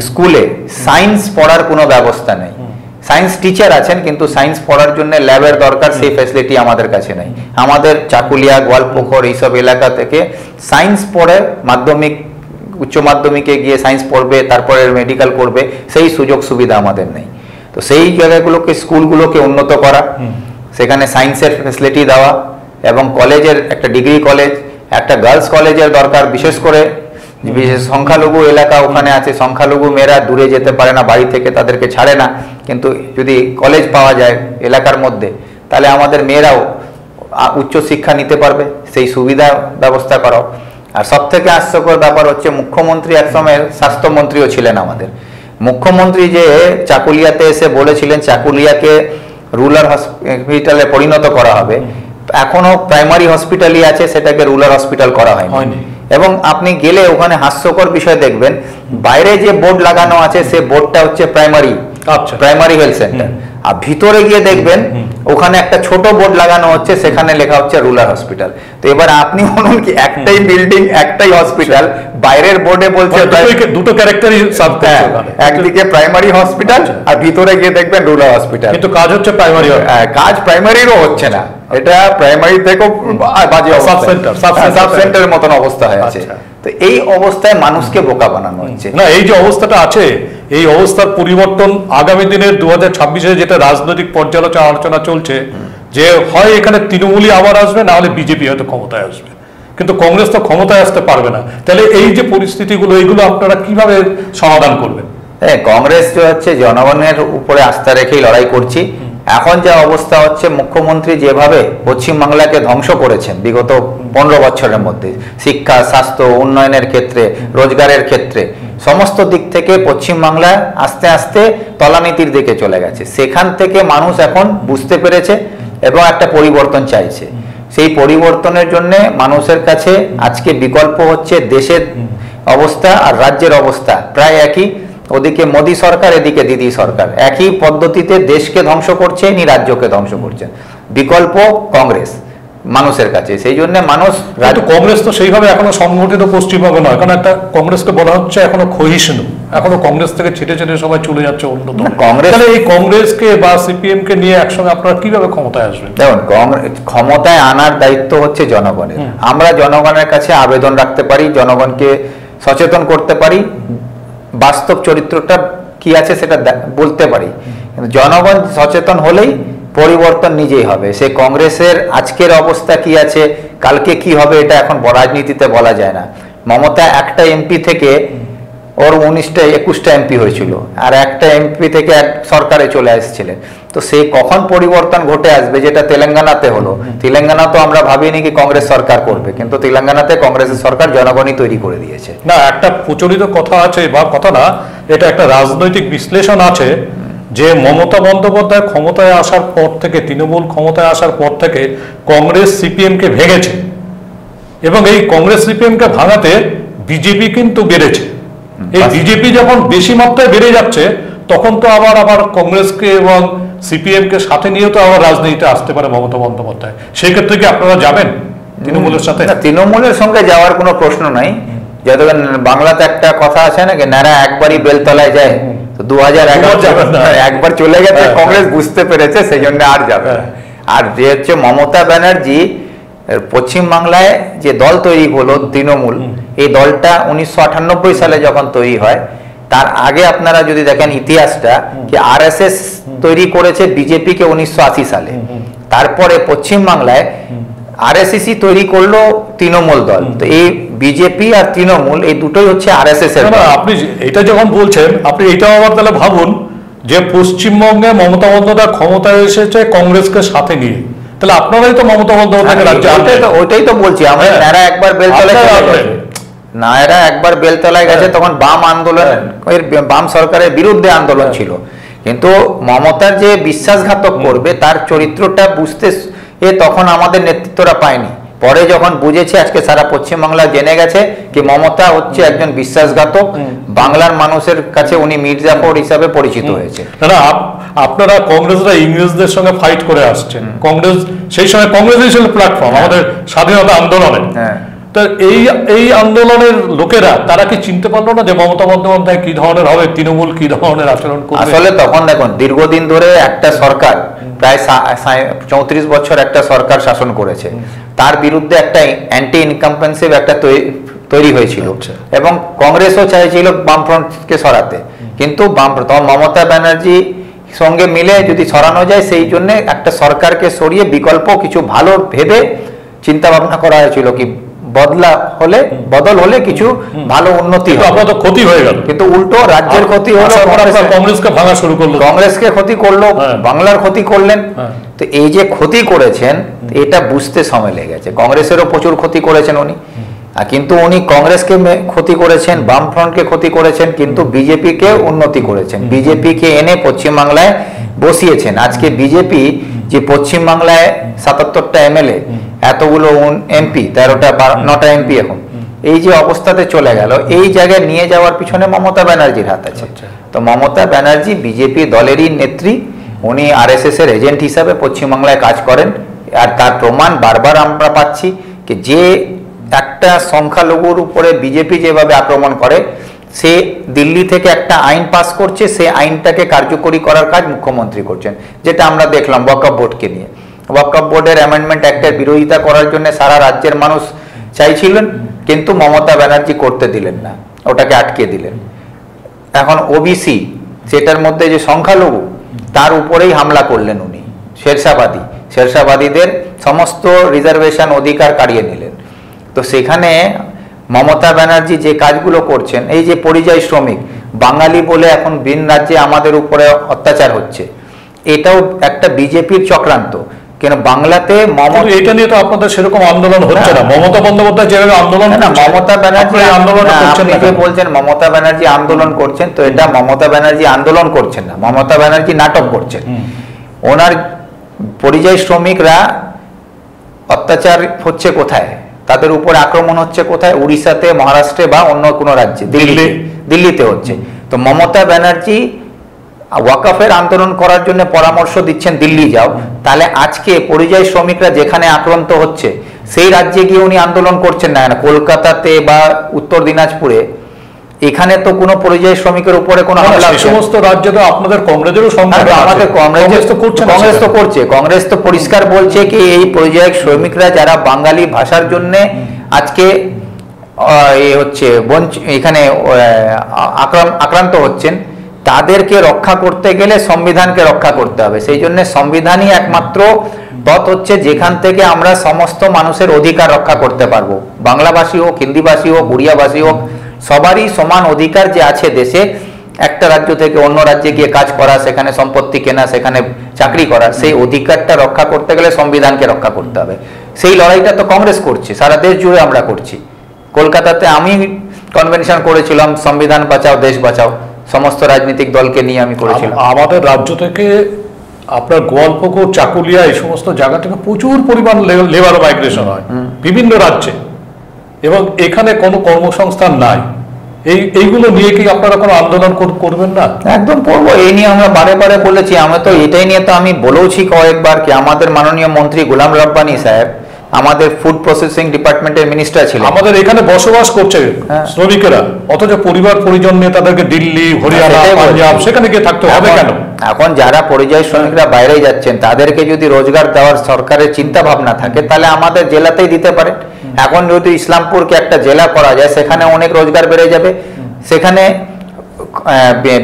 Speaker 4: স্কুলে সায়েন্স পড়ার কোনো ব্যবস্থা নেই। সায়েন্স টিচার আছেন কিন্তু সায়েন্স পড়ার জন্য ল্যাবের দরকার, সেই ফ্যাসিলিটি আমাদের কাছে নেই। আমাদের চাকুলিয়া, গোয়ালপুকুর এইসব এলাকা থেকে সায়েন্স পড়ে মাধ্যমিক, উচ্চ মাধ্যমিকে গিয়ে সায়েন্স পড়বে, তারপরে মেডিকেল করবে, সেই সুযোগ সুবিধা আমাদের নেই। তো সেই জায়গাগুলোকে, স্কুলগুলোকে উন্নত করা, সেখানে সায়েন্সের ফ্যাসিলিটি দেওয়া, এবং কলেজের একটা ডিগ্রি কলেজ, একটা গার্লস কলেজের দরকার। বিশেষ করে সংখ্যালঘু এলাকা ওখানে আছে, সংখ্যালঘু মেয়েরা দূরে যেতে পারে না বাড়ি থেকে, তাদেরকে ছাড়ে না। কিন্তু যদি কলেজ পাওয়া যায় এলাকার মধ্যে, তাহলে আমাদের মেয়েরাও উচ্চশিক্ষা নিতে পারবে, সেই সুবিধা ব্যবস্থা করাও। আর সব থেকে হাস্যকর ব্যাপার হচ্ছে মুখ্যমন্ত্রী একসময় স্বাস্থ্যমন্ত্রীও ছিলেন আমাদের। মুখ্যমন্ত্রী যে চাকুলিয়াতে এসে বলেছিলেন চাকুলিয়াকে রুরাল হসপিটালে পরিণত করা হবে, এখনো প্রাইমারি হসপিটালই আছে, সেটাকে রুরাল হসপিটাল করা হয়নি। এবং আপনি গেলে ওখানে হাস্যকর বিষয় দেখবেন, বাইরে যে বোর্ড লাগানো আছে সে বোর্ডটা হচ্ছে প্রাইমারি হেলথ সেন্টার, আর ভিতরে গিয়ে দেখবেন ওখানে একটা ছোট বোর্ড লাগানো হচ্ছে, সেখানে লেখা হচ্ছে রুরাল হসপিটাল। তো এবার আপনি বলুন কি একটাই বিল্ডিং, একটাই হসপিটাল, বাইরের বোর্ডে বলছে
Speaker 3: দুটো ক্যারেক্টারই,
Speaker 4: একদিকে প্রাইমারি হসপিটাল আর ভিতরে গিয়ে দেখবেন রুরাল হসপিটাল, কিন্তু
Speaker 3: কাজ হচ্ছে প্রাইমারি,
Speaker 4: কাজ প্রাইমারিরও হচ্ছে না। এটা প্রাইমারি থেকেও বাজে, সাব সেন্টারের মতন অবস্থা হয়ে আছে। তো এই অবস্থায় মানুষকে বোকা বানানো হচ্ছে।
Speaker 3: না, এই যে অবস্থাটা আছে, এই অবস্থার পরিবর্তন আগামী দিনের 2026-এ যেটা রাজনৈতিক পর্যালোচনা আলোচনা চলছে, যে হয় এখানে তৃণমূলই আবার আসবে, না হলে বিজেপি হয়তো ক্ষমতায় আসবে, কিন্তু কংগ্রেস তো ক্ষমতায় আসতে পারবে না। তাহলে এই যে পরিস্থিতিগুলো, এইগুলো আপনারা কিভাবে সমাধান করবেন?
Speaker 4: হ্যাঁ, কংগ্রেস হচ্ছে জনগণের উপরে আস্থা রেখেই লড়াই করছি। এখন যা অবস্থা হচ্ছে, মুখ্যমন্ত্রী যেভাবে পশ্চিমবাংলাকে ধ্বংস করেছেন বিগত 15 বছরের মধ্যে, শিক্ষা, স্বাস্থ্য, উন্নয়নের ক্ষেত্রে, রোজগারের ক্ষেত্রে, সমস্ত দিক থেকে পশ্চিমবাংলা আস্তে আস্তে তলানিতির দিকে চলে গেছে। সেখান থেকে মানুষ এখন বুঝতে পেরেছে এবং একটা পরিবর্তন চাইছে। সেই পরিবর্তনের জন্য মানুষের কাছে আজকে বিকল্প হচ্ছে দেশের অবস্থা আর রাজ্যের অবস্থা প্রায় একই। ওদিকে মোদী সরকার, এদিকে দিদি সরকার, একই পদ্ধতিতে দেশকে ধ্বংস করছে, নি রাজ্যকে ধ্বংস করছে। বিকল্প কংগ্রেস মানুষের কাছে, সেই জন্য মানুষ
Speaker 3: কংগ্রেস তো সেইভাবে এখনো সংগঠিত পশ্চিমবঙ্গে নয়, কারণ একটা কংগ্রেসকে বলা হচ্ছে এখনো ক্ষয়িষ্ণু, এখনো কংগ্রেস থেকে ছেটে ছেটে সবাই চলে যাচ্ছে অন্য দলে।
Speaker 4: কংগ্রেস,
Speaker 3: এই কংগ্রেসকে বা সিপিএম কে নিয়ে একসঙ্গে আপনারা কিভাবে ক্ষমতায় আসবেন?
Speaker 4: দেখুন, ক্ষমতায় আনার দায়িত্ব হচ্ছে জনগণের। আমরা জনগণের কাছে আবেদন রাখতে পারি, জনগণকে সচেতন করতে পারি, বাস্তব চরিত্রটা কি আছে সেটা বলতে পারি, কিন্তু জনগণ সচেতন হলেই পরিবর্তন নিজেই হবে। সে কংগ্রেসের আজকের অবস্থা কি আছে, কালকে কি হবে, এটা এখন রাজনীতিতে বলা যায় না। মমতা একটা এমপি থেকে ওর 19টা 21টা এমপি হয়েছিল, আর একটা এমপি থেকে এক সরকারে চলে আসছিলেন। তো সেই কখন পরিবর্তন ঘটে আসবে, যেটা তেলেঙ্গানাতে হলো। তেলেঙ্গানা তো আমরা ভাবিনি কি কংগ্রেস সরকার করবে, কিন্তু তেলেঙ্গানাতে কংগ্রেসের সরকার জনগণই তৈরি করে দিয়েছে।
Speaker 3: না, একটা প্রচলিত কথা আছে, বা কথা না, এটা একটা রাজনৈতিক বিশ্লেষণ আছে যে মমতা বন্দ্যোপাধ্যায় ক্ষমতায় আসার পর থেকে, তৃণমূল ক্ষমতায় আসার পর থেকে কংগ্রেস সিপিএম কে ভেঙেছে, এবং এই কংগ্রেস সিপিএম কে ভাঙাতে বিজেপি কিন্তু বেড়েছে। এই বিজেপি যখন বেশি মাত্রায় বেড়ে যাচ্ছে, তখন তো আবার কংগ্রেসকে এবং সিপিএম কে সাথে নিয়ে তো আবার রাজনীতিতে আসতে পারে মমতা বন্দ্যোপাধ্যায়। সেই ক্ষেত্রে কি আপনারা যাবেন তৃণমূলের সাথে?
Speaker 4: তৃণমূলের সঙ্গে যাওয়ার কোনো প্রশ্ন নাই। যতক্ষণ বাংলাতে একটা কথা আছে না, কি নারা একবারই বেলতলায় যায়, তো 2011 একবার চলে গেছে, কংগ্রেস বুঝতে পেরেছে, সেই জন্য আর যাবে। আর যে হচ্ছে মমতা ব্যানার্জি, পশ্চিমবাংলায় যে দল তৈরি হলো তৃণমূল, এই দলটা 1998 সালে যখন তৈরি হয়, তার আগে আপনারা যদি দেখেন ইতিহাসটা, কি আরএসএস তৈরি করেছে বিজেপি কে 1980 সালে। তারপরে পশ্চিমবাংলায় আরএসএসই তৈরি করলো তৃণমূল দল। তো এই বিজেপি আর তৃণমূল এই দুটোই হচ্ছে আরএসএস এর।
Speaker 3: আপনি এটা যখন বলছেন, আপনি এটাও আবার তাহলে ভাবুন যে পশ্চিমবঙ্গে মমতা বন্দ্যোপাধ্যায় ক্ষমতায় এসেছে কংগ্রেসকে সাথে নিয়ে, তাহলে আপনারাই তো মমতা বন্দ্যোপাধ্যায়কে রাজ্যে আনবেন।
Speaker 4: ওইটাই তো বলছি আমরা, নারা একবার বেলতলায় গেছে, নারা একবার বেলতলায় গেছে, তখন বাম আন্দোলন, বাম সরকারের বিরুদ্ধে আন্দোলন ছিল। কিন্তু মমতার যে বিশ্বাসঘাতক করবে তার চরিত্রটা বুঝতে তখন আমাদের নেতৃত্বরা পায়নি। পরে যখন বুঝেছে, আজকে সারা পশ্চিমবাংলা জেনে গেছে কি মমতা হচ্ছে একজন বিশ্বাসঘাতক, বাংলার মানুষের কাছে উনি মির্জাফর হিসাবে পরিচিত হয়েছে।
Speaker 3: আপনারা কংগ্রেসরা ইংরেজদের সঙ্গে ফাইট করে আসছেন, কংগ্রেস সেই সময় কংগ্রেস ছিল প্ল্যাটফর্ম আমাদের স্বাধীনতা আন্দোলনে। তো এই আন্দোলনের লোকেরা তারা কি চিনতে পারলো না যে মমতা বন্দ্যোপাধ্যায় কি ধরনের হবে, তৃণমূল কি ধরনের আচরণ করবে?
Speaker 4: আসলে তখন দেখুন, দীর্ঘদিন ধরে একটা সরকার, প্রায় 34 বছর একটা সরকার শাসন করেছে, তার বিরুদ্ধে একটা অ্যান্টি ইনকাম্পেন্সিভ একটা তৈরি হয়েছিল, এবং কংগ্রেসও চাইছিল বামফ্রন্টকে সরাতে, কিন্তু মমতা ব্যানার্জি সঙ্গে মিলে যদি সরানো যায়, সেই জন্য একটা সরকারকে সরিয়ে বিকল্প কিছু ভালো ভেবে চিন্তা ভাবনা করা হয়েছিল, কি বদল হলে কিছু ভালো উন্নতি হবে।
Speaker 3: আপনার তো ক্ষতি হয়ে গেল,
Speaker 4: কিন্তু উল্টো রাজ্যের ক্ষতি হলো,
Speaker 3: কংগ্রেসকে ভাঙা শুরু করলো,
Speaker 4: কংগ্রেসকে ক্ষতি করলো, বাংলার ক্ষতি করলেন। তো এই যে ক্ষতি করেছেন, এটা বুঝতে সময় লেগেছে। কংগ্রেসেরও প্রচুর ক্ষতি করেছেন উনি, কিন্তু উনি কংগ্রেসকে ক্ষতি করেছেন, বামফ্রন্টকে ক্ষতি করেছেন, কিন্তু বিজেপিকে উন্নতি করেছেন, বিজেপিকে এনে পশ্চিমবাংলায় বসিয়েছেন। আজকে বিজেপি যে পশ্চিমবাংলায় 77টা এমএলএ, এতগুলো এমপি, 9টা এমপি, এখন এই যে অবস্থাতে চলে গেল, এই জায়গায় নিয়ে যাওয়ার পিছনে মমতা ব্যানার্জির হাত আছে। তো মমতা ব্যানার্জি বিজেপি দলেরই নেত্রী, উনি আরএসএস এর এজেন্ট হিসাবে পশ্চিমবাংলায় কাজ করেন। আর তার প্রমাণ বারবার আমরা পাচ্ছি, কি যে একটা সংখ্যালঘুর উপরে বিজেপি যেভাবে আক্রমণ করে, সে দিল্লি থেকে একটা আইন পাস করছে, সেই আইনটাকে কার্যকরী করার কাজ মুখ্যমন্ত্রী করছেন, যেটা আমরা দেখলাম ওয়াকফ বোর্ডকে নিয়ে। ওয়াকফ বোর্ডের অ্যামেন্ডমেন্ট অ্যাক্টের বিরোধিতা করার জন্য সারা রাজ্যের মানুষ চাইছিলেন, কিন্তু মমতা ব্যানার্জি করতে দিলেন না, ওটাকে আটকে দিলেন। এখন ওবিসি, সেটার মধ্যে যে সংখ্যালঘু, তার উপরেই হামলা করলেন উনি, শেরশাবাদীদের সমস্ত রিজার্ভেশন অধিকার কাড়িয়ে নিলেন। তো সেখানে মমতা ব্যানার্জি যে কাজগুলো করছেন, এই যে পরিযায়ী শ্রমিক বাঙালি বলে এখন ভিন রাজ্যে আমাদের উপরে অত্যাচার হচ্ছে, এটাও একটা বিজেপির চক্রান্ত। কেন বাংলাতে
Speaker 3: এটা নিয়ে তো আপনাদের সেরকম আন্দোলন হচ্ছে না, মমতা বন্দ্যোপাধ্যায় যেভাবে আন্দোলন,
Speaker 4: মমতা ব্যানার্জি আন্দোলন বলছেন, মমতা ব্যানার্জি আন্দোলন করছেন, তো এটা মমতা ব্যানার্জি আন্দোলন করছেন না, মমতা ব্যানার্জি নাটক করছেন। ওনার পরিযায়ী শ্রমিকরা অত্যাচার হচ্ছে কোথায়? তাদের উপর আক্রমণ হচ্ছে কোথায়? উড়িষ্যাতে, মহারাষ্ট্রে বা অন্য কোনো রাজ্যে, দিল্লিতে হচ্ছে। তো মমতা ব্যানার্জি ওয়াকফের আন্দোলন করার জন্য পরামর্শ দিচ্ছেন দিল্লি যাও, তাহলে আজকে পরিযায়ী শ্রমিকরা যেখানে আক্রান্ত হচ্ছে সেই রাজ্যে গিয়ে উনি আন্দোলন করছেন না। কলকাতাতে বা উত্তর দিনাজপুরে এখানে তো কোনো পরিযায়ী শ্রমিকের উপরে কোনো হামলা,
Speaker 3: সমস্ত রাজ্যে তো আপনাদের কংগ্রেসেরও
Speaker 4: আমাদের কংগ্রেস তো করছে। কংগ্রেস তো পরিষ্কার বলছে কি এই পরিযায়ী শ্রমিকরা যারা বাঙালি ভাষার জন্য আজকে হচ্ছে এখানে আক্রান্ত হচ্ছেন, তাদেরকে রক্ষা করতে গেলে সংবিধানকে রক্ষা করতে হবে। সেই জন্য সংবিধানই একমাত্র পথ হচ্ছে যেখান থেকে আমরা সমস্ত মানুষের অধিকার রক্ষা করতে পারবো। বাংলাভাষী হোক, হিন্দিভাষী হোক, উড়িয়াভাষী হোক, সবারই সমান অধিকার যে আছে দেশে। একটা রাজ্য থেকে অন্য রাজ্যে গিয়ে কাজ করা, সেখানে সম্পত্তি কেনা, সেখানে চাকরি করা, সেই অধিকারটা রক্ষা করতে গেলে সংবিধানকে রক্ষা করতে হবে। সেই লড়াইটা তো কংগ্রেস করছে, সারা দেশ জুড়ে আমরা করছি। কলকাতাতে আমি কনভেনশন করেছিলাম, সংবিধান বাঁচাও দেশ বাঁচাও, সমস্ত রাজনৈতিক দলকে নিয়ে আমি করেছিলাম।
Speaker 3: আমাদের রাজ্য থেকে আপনার গোয়ালপুকুর, চাকুলিয়া এই সমস্ত জায়গা থেকে প্রচুর পরিমাণ লেবার মাইগ্রেশন হয় বিভিন্ন রাজ্যে, এবং এখানে কোনো কর্মসংস্থান নাই। এইগুলো নিয়ে কি আপনারা কোনো আন্দোলন করবেন না?
Speaker 4: একদম করবো, এই নিয়ে আমরা বারে বারে বলেছি। আমরা তো এটাই নিয়ে তো আমি বলেওছি কয়েকবার কি আমাদের মাননীয় মন্ত্রী গোলাম রব্বানী সাহেব আমাদের ফুড প্রসেসিং ডিপার্টমেন্টের মিনিস্টার ছিলেন।
Speaker 3: আমাদের এখানে বসবাস করছে শ্রমিকেরা, অথচ পরিবার পরিজন নিয়ে তাদেরকে দিল্লি, হরিয়ানা, পাঞ্জাব সেখানে গিয়ে থাকতে হবে কেন?
Speaker 4: এখন যারা পরিযায়ী শ্রমিকরা বাইরে যাচ্ছেন তাদেরকে যদি রোজগার দেওয়ার সরকারের চিন্তা ভাবনা থাকে তাহলে আমাদের জেলাতেই দিতে পারে। এখন যদি ইসলামপুরকে একটা জেলা করা যায়, সেখানে অনেক রোজগার বেড়ে যাবে। সেখানে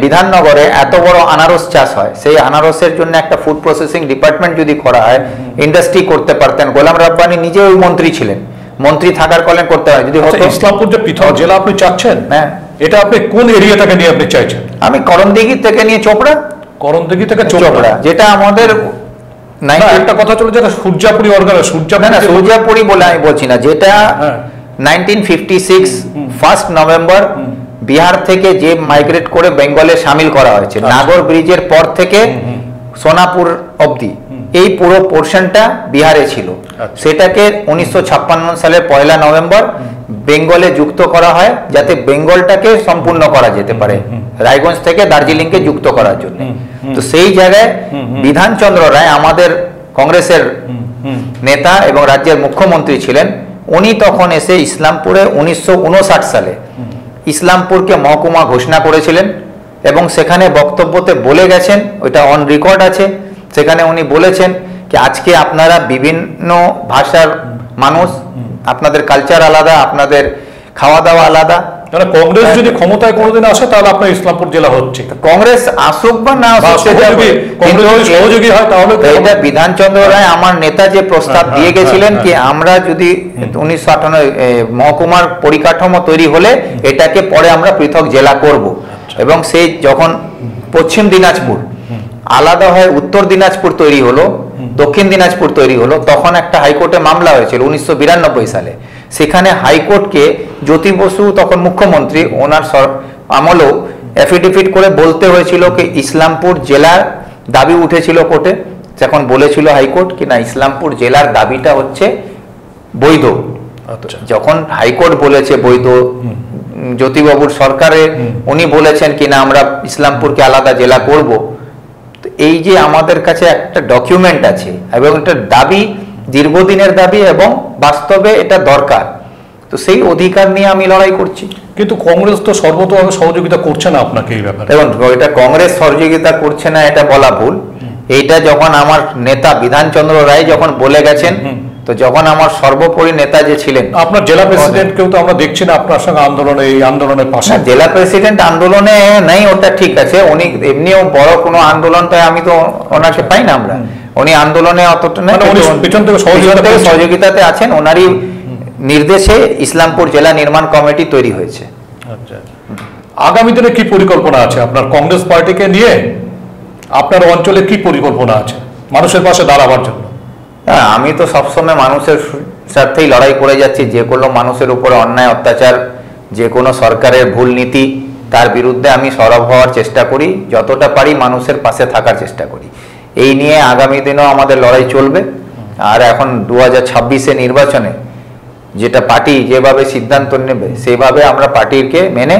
Speaker 4: বিধাননগরে এত বড় আনারস চাষ হয়, সেই আনারসের জন্য একটা ফুড প্রসেসিং ডিপার্টমেন্ট যদি করা হয়, ইন্ডাস্ট্রি করতে পারতেন। গোলাম রব্বানী নিজে ওই মন্ত্রী ছিলেন, মন্ত্রী থাকার কারণে করতে হয়। যদি
Speaker 3: ইসলামপুর যে পৃথক জেলা আপনি চাচ্ছেন, হ্যাঁ, এটা আপনি কোন এরিয়াটাকে নিয়ে আপনি চাইছেন?
Speaker 4: আমি করণদিঘি থেকে নিয়ে চোপড়া,
Speaker 3: করণদিঘি থেকে চোপড়া,
Speaker 4: যেটা আমাদের
Speaker 3: একটা কথা চলে, যেটা সূর্যাপুরি অর্গানাইজ,
Speaker 4: সূর্যাপুরি বলে আমি বলছি না, যেটা 1956 1 নভেম্বর বিহার থেকে যে মাইগ্রেট করে বেঙ্গলে সামিল করা হয়েছে, নাগর ব্রিজের পর থেকে সোনাপুর অবধি এই পুরো পোর্শনটা বিহারে ছিল। সেটাকে 1956 সালের 1 নভেম্বর বেঙ্গলে যুক্ত করা হয়, যাতে বেঙ্গলটাকে সম্পূর্ণ করা যেতে পারে, রায়গঞ্জ থেকে দার্জিলিংকে যুক্ত করার জন্য। তো সেই জায়গায় বিধানচন্দ্র রায় আমাদের কংগ্রেসের নেতা এবং রাজ্যের মুখ্যমন্ত্রী ছিলেন। উনি তখন এসে ইসলামপুরে 1959 সালে ইসলামপুরকে মহকুমা ঘোষণা করেছিলেন, এবং সেখানে বক্তব্যতে বলে গেছেন, ওইটা অন রেকর্ড আছে, সেখানে উনি বলেছেন কি আজকে আপনারা বিভিন্ন ভাষার মানুষ, আপনাদের কালচার আলাদা, আপনাদের খাওয়া দাওয়া আলাদা।
Speaker 3: কংগ্রেস যদি ক্ষমতায় কোনোদিন আসে তাহলে আপনার ইসলামপুর জেলা হচ্ছে।
Speaker 4: কংগ্রেস আসুক বা না আসুক,
Speaker 3: সহযোগী হয় তাহলে
Speaker 4: এটা বিধানচন্দ্র রায় আমার নেতা যে প্রস্তাব দিয়ে গেছিলেন কি আমরা যদি 1958 মহকুমার পরিকাঠামো তৈরি হলে এটাকে পরে আমরা পৃথক জেলা করব, এবং সেই যখন পশ্চিম দিনাজপুর আলাদা হয়, উত্তর দিনাজপুর তৈরি হলো, দক্ষিণ দিনাজপুর তৈরি হলো, তখন একটা হাইকোর্টে মামলা হয়েছিল 1992 সালে। সেখানে হাইকোর্টকে জ্যোতি বসু তখন মুখ্যমন্ত্রী, ওনার আমলেও অ্যাফিডেভিট করে বলতে হয়েছিল কি ইসলামপুর জেলার দাবি উঠেছিল কোর্টে, যখন বলেছিল হাইকোর্ট কি না ইসলামপুর জেলার দাবিটা হচ্ছে বৈধ। যখন হাইকোর্ট বলেছে বৈধ, জ্যোতিবাবুর সরকারে উনি বলেছেন কি না আমরা ইসলামপুরকে আলাদা জেলা করব। এই যে আমাদের কাছে একটা ডকুমেন্ট আছে এবং একটা দাবি, দীর্ঘদিনের দাবি, এবং বাস্তবে এটা দরকার, তো সেই অধিকার নিয়ে আমি লড়াই করছি।
Speaker 3: কিন্তু কংগ্রেস তো সর্বতভাবে সহযোগিতা করছে না আপনাকে এই ব্যাপারে।
Speaker 4: দেখুন, এটা কংগ্রেস সহযোগিতা করছে না এটা বলা ভুল। এইটা যখন আমার নেতা বিধানচন্দ্র রায় যখন বলে গেছেন, তো যখন আমার সর্বোপরি নেতা যে ছিলেন,
Speaker 3: আপনার জেলা প্রেসিডেন্ট কেউ তো আমরা দেখছি না আপনার সঙ্গে আন্দোলনে, এই আন্দোলনের পাশে।
Speaker 4: জেলা প্রেসিডেন্ট আন্দোলনে নেই, ওটা ঠিক আছে, উনি এমনিও বড় কোনো আন্দোলন তাই আমি তো ওনাকে পাই না আমরা, উনি আন্দোলনে অতটা নেই,
Speaker 3: পিছন থেকে
Speaker 4: সহযোগিতাতে আছেন। ওনারই নির্দেশে ইসলামপুর জেলা নির্মাণ কমিটি তৈরি হয়েছে।
Speaker 3: আগামী দিনে কি পরিকল্পনা আছে আপনার কংগ্রেস পার্টিকে নিয়ে? আপনার অঞ্চলে কি পরিকল্পনা আছে মানুষের পাশে দাঁড়াবার জন্য?
Speaker 4: আমি তো সবসময় মানুষের স্বার্থেই লড়াই করে যাচ্ছি। যে কোনো মানুষের উপরে অন্যায় অত্যাচার, যে কোনো সরকারের ভুল নীতি, তার বিরুদ্ধে আমি সরব হওয়ার চেষ্টা করি, যতটা পারি মানুষের পাশে থাকার চেষ্টা করি। এই নিয়ে আগামী দিনেও আমাদের লড়াই চলবে। আর এখন 2026 নির্বাচনে যেটা পার্টি যেভাবে সিদ্ধান্ত নেবে সেইভাবে আমরা পার্টিকে মেনে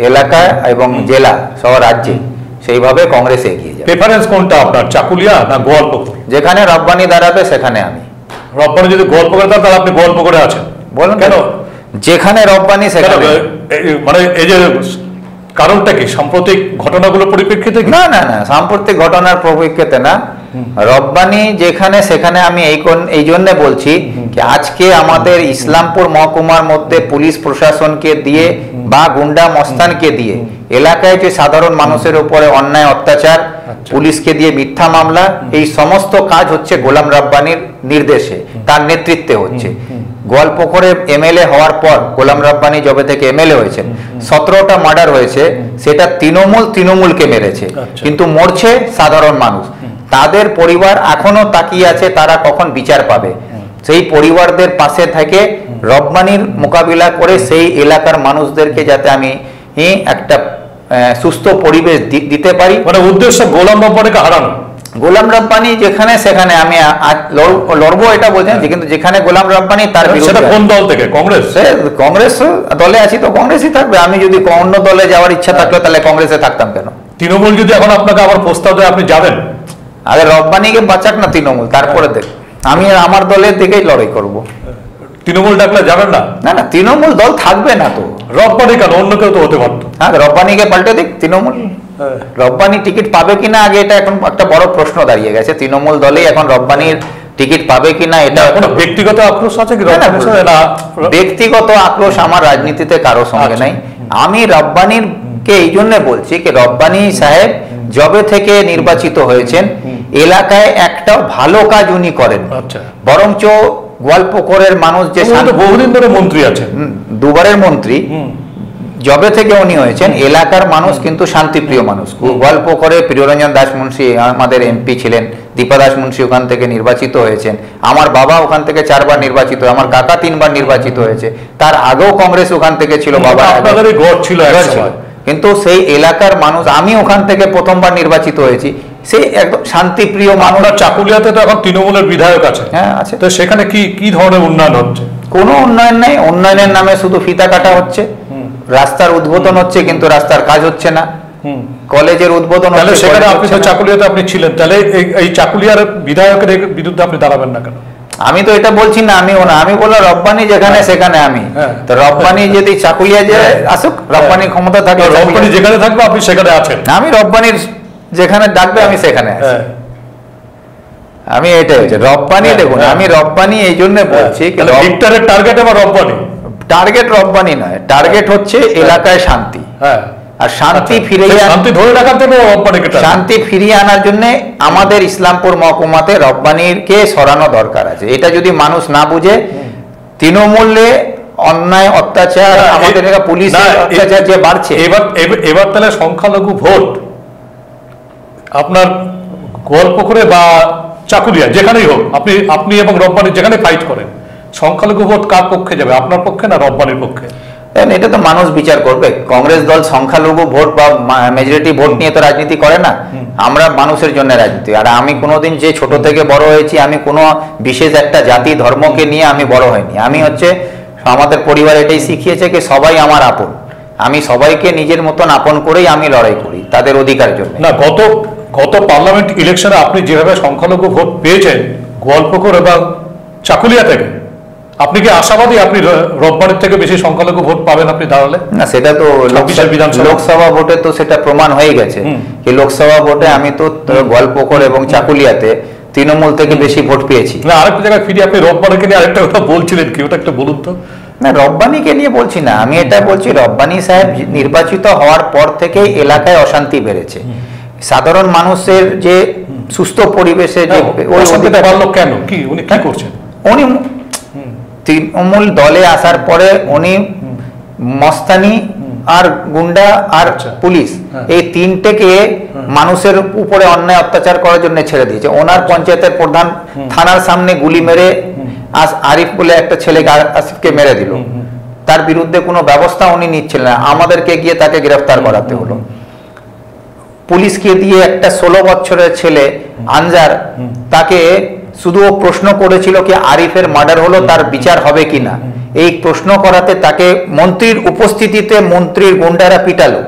Speaker 4: এলাকা এবং জেলা সহ রাজ্যে সেইভাবে কংগ্রেস এগিয়ে যাবে।
Speaker 3: প্রেফারেন্স কোনটা আপনার, চাকুলিয়া না গোয়ালপুকুর?
Speaker 4: যেখানে রব্বানি দাঁড়াবে সেখানে আমি।
Speaker 3: রব্বানি যদি গোয়ালপুকুরে দাঁড়ান তাহলে আপনি গোয়ালপুকুরে আছেন,
Speaker 4: বলুন
Speaker 3: কেন?
Speaker 4: যেখানে রব্বানি সেখানে।
Speaker 3: মানে এই যে কারণটা কি, সাম্প্রতিক ঘটনাগুলোর পরিপ্রেক্ষিতে?
Speaker 4: না না না, সাম্প্রতিক ঘটনার পরিপ্রেক্ষিতে না, রব্বানি যেখানে সেখানে আমি এই জন্য বলছি কি আজকে আমাদের ইসলামপুর মহকুমার মধ্যে পুলিশ প্রশাসনকে দিয়ে বা গুন্ডা মস্তানকে দিয়ে এলাকায় যে সাধারণ মানুষের উপরে অন্যায় অত্যাচার, পুলিশকে দিয়ে মিথ্যা মামলা, এই সমস্ত কাজ হচ্ছে গোলাম রব্বানির নির্দেশে, তার নেতৃত্বে হচ্ছে। গোয়ালপুকুরে এমএলএ হওয়ার পর গোলাম রব্বানি যবে থেকে এমএলএ হয়েছে 17টা মার্ডার হয়েছে, সেটা তৃণমূলকে মেরেছে, কিন্তু মরছে সাধারণ মানুষ। তাদের পরিবার এখনো তাকিয়ে আছে তারা কখন বিচার পাবে। সেই পরিবারদের পাশে থেকে রব্বানির মোকাবিলা করে সেই এলাকার মানুষদেরকে যাতে আমি একটা সুস্থ পরিবেশ দিতে পারি,
Speaker 3: মানে উদ্দেশ্য গোলাম রব্বানিকে হারানো।
Speaker 4: গোলাম রব্বানি যেখানে সেখানে আমি লড়বো এটা বলছেন, কিন্তু যেখানে গোলাম রব্বানি তার
Speaker 3: সেটা কোন দল থেকে? কংগ্রেস?
Speaker 4: কংগ্রেস দলে আছি তো কংগ্রেসই থাকবে। আমি যদি অন্য দলে যাওয়ার ইচ্ছা থাকলো তাহলে কংগ্রেসে থাকতাম কেন?
Speaker 3: তৃণমূল যদি এখন আপনাকে আবার প্রস্তাব দেয় আপনি যাবেন?
Speaker 4: আগে রব্বানিকে বাঁচাক না তৃণমূল, তারপরে দেখ। আমি আমার দলের দিকেই লড়াই করব।
Speaker 3: তৃণমূল ডাকলে যাবেন না?
Speaker 4: না না, তৃণমূল দল থাকবে না তো।
Speaker 3: রব্বানি কেন, অন্য কেউ তো হতে পারতো।
Speaker 4: হ্যাঁ, রব্বানিকে পাল্টে দিক তৃণমূল। রব্বানি টিকিট পাবে কিনা আগে, এটা এখন একটা বড় প্রশ্ন দাঁড়িয়ে গেছে। তৃণমূল দলেই এখন রব্বানির টিকিট পাবে কিনা এটা
Speaker 3: কোনো ব্যক্তিগত আক্রোশ আছে কি?
Speaker 4: ব্যক্তিগত আক্রোশ আমার রাজনীতিতে কারো সঙ্গে নাই। আমি রব্বানির কে এই জন্য বলছি কি রব্বানি সাহেব যবে থেকে নির্বাচিত হয়েছেন এলাকায় একটা ভালো কাজ উনি করেন, বরঞ্চ গোয়ালপুকুরের মানুষ যে
Speaker 3: বহুদিন ধরে মন্ত্রী আছেন,
Speaker 4: দুবারের মন্ত্রী, যবে থেকে উনি হয়েছেন এলাকার মানুষ কিন্তু শান্তিপ্রিয় মানুষ। গোয়ালপুকুরে প্রিয়রঞ্জন দাস মুন্সি আমাদের এমপি ছিলেন, দীপা দাস মুন্সি ওখান থেকে নির্বাচিত হয়েছেন, আমার বাবা ওখান থেকে 4 বার নির্বাচিত, আমার কাকা 3 বার নির্বাচিত হয়েছে, তার আগেও কংগ্রেস ওখান থেকে ছিল, বাবা
Speaker 3: ছিল।
Speaker 4: কিন্তু সেই এলাকার মানুষ, আমি ওখান থেকে প্রথমবার নির্বাচিত হয়েছি, সেই একদম শান্তিপ্রিয় মানুষ।
Speaker 3: চাকুলিয়াতে তো এখন তৃণমূলের বিধায়ক আছে।
Speaker 4: হ্যাঁ আছে।
Speaker 3: তো সেখানে কি ধরনের উন্নয়ন হচ্ছে?
Speaker 4: কোনো উন্নয়ন নেই, উন্নয়নের নামে শুধু ফিতা কাটা হচ্ছে, রাস্তার উদ্বোধন হচ্ছে কিন্তু রাস্তার কাজ হচ্ছে না, কলেজের উদ্বোধন হচ্ছে।
Speaker 3: সেখানে আপনি তো চাকুলিয়াতে আপনি ছিলেন, তাহলে এই চাকুলিয়ার বিধায়কের বিরুদ্ধে আপনি দাঁড়াবেন না কেন?
Speaker 4: আমি তো এটা বলছি না, আমি বললাম রব্বানি যেখানে সেখানে আমি। তো রব্বানি যদি চাকুলিয়া যে আসুক, রব্বানি ক্ষমতা থাকে,
Speaker 3: রব্বানি যেখানে থাকবে আপনি সেখানে আছেন।
Speaker 4: আমি রব্বানির যেখানে ডাকবে আমি সেখানে আছি। আমি এটাই হচ্ছে রব্বানি। দেখুন আমি রব্বানি এই জন্য বলছি,
Speaker 3: লিফটারের টার্গেট আমার রব্বানি।
Speaker 4: টার্গেট রব্বানি নয়, টার্গেট হচ্ছে এলাকায় শান্তি। আর শান্তি ফিরিয়ে আনার জন্য আমাদের ইসলামপুর মহকুমাতে রব্বানিকে সরানো দরকার আছে। এটা যদি মানুষ না বুঝে, তৃণমূলে অন্যায় অত্যাচার, আমাদের পুলিশের অত্যাচার যে বাড়ছে,
Speaker 3: এবার তাহলে সংখ্যালঘু ভোট আপনার গোয়ালপুকুরে বা চাকুলিয়া যেখানেই হোক, আপনি এবং রব্বানি যেখানে ফাইট করেন, সংখ্যালঘু ভোট কার পক্ষে যাবে, আপনার পক্ষে না রব্বানির পক্ষে?
Speaker 4: এটা তো মানুষ বিচার করবে। কংগ্রেস দল সংখ্যালঘু ভোট বা মেজরিটি ভোট নিয়ে তো রাজনীতি করে না, আমরা মানুষের জন্য রাজনীতি। আর আমি কোনোদিন যে ছোট থেকে বড় হয়েছি, আমি কোনো বিশেষ একটা জাতি ধর্মকে নিয়ে আমি বড় হইনি। আমি হচ্ছে আমাদের পরিবার এটাই শিখিয়েছে কি সবাই আমার আপন, আমি সবাইকে নিজের মতন আপন করেই আমি লড়াই করি তাদের অধিকার জন্য।
Speaker 3: না, গত পার্লামেন্ট ইলেকশনে আপনি যেভাবে সংখ্যালঘু ভোট পেয়েছেন গোয়ালপুকুর এবং চাকুলিয়া থেকে, আপনি কি আশাবাদী আপনি রব্বানির থেকে বেশি সংখ্যালঘু ভোট পাবেন আপনি দাঁড়ালে?
Speaker 4: না, সেটা তো লোকসভা ভোটে তো সেটা প্রমাণ হয়ে গেছে কি লোকসভা ভোটে আমি তো গোয়ালপুকুর এবং চাকুলিয়াতে তৃণমূল থেকে বেশি ভোট পেয়েছি।
Speaker 3: না, আরেকটা জায়গায় ফিরে আপনি রব্বানিকে নিয়ে আরেকটা কথা বলছিলেন কি, ওটা একটা বলুন তো।
Speaker 4: না, রব্বানিকে নিয়ে বলছি না, আমি এটা বলছি রব্বানি সাহেব নির্বাচিত হওয়ার পর থেকেই এলাকায় অশান্তি বেড়েছে। সাধারণ মানুষের যে সুস্থ পরিবেশে যে
Speaker 3: কেন কি উনি কি করছেন?
Speaker 4: উনি তৃণমূল দলে আসার পরে উনি মস্তানি আর গুন্ডা আর পুলিশ এই তিনটেকে মানুষের উপরে অন্যায় অত্যাচার করার জন্য ছেড়ে দিয়েছে। ওনার পঞ্চায়েতের প্রধান থানার সামনে গুলি মেরে আরিফ বলে একটা ছেলেকে আসিফকে মেরে দিল, তার বিরুদ্ধে কোনো ব্যবস্থা উনি নিচ্ছিলেন না, আমাদেরকে গিয়ে তাকে গ্রেফতার করাতে হলো। পুলিশকে দিয়ে একটা 16 বছরের ছেলে আনজার, তাকে শুধু ও প্রশ্ন করেছিল কি আরিফের মার্ডার হলো, তার বিচার হবে কিনা, এই প্রশ্ন করাতে তাকে মন্ত্রীর উপস্থিতিতে মন্ত্রীর গুন্ডারা পিটালো,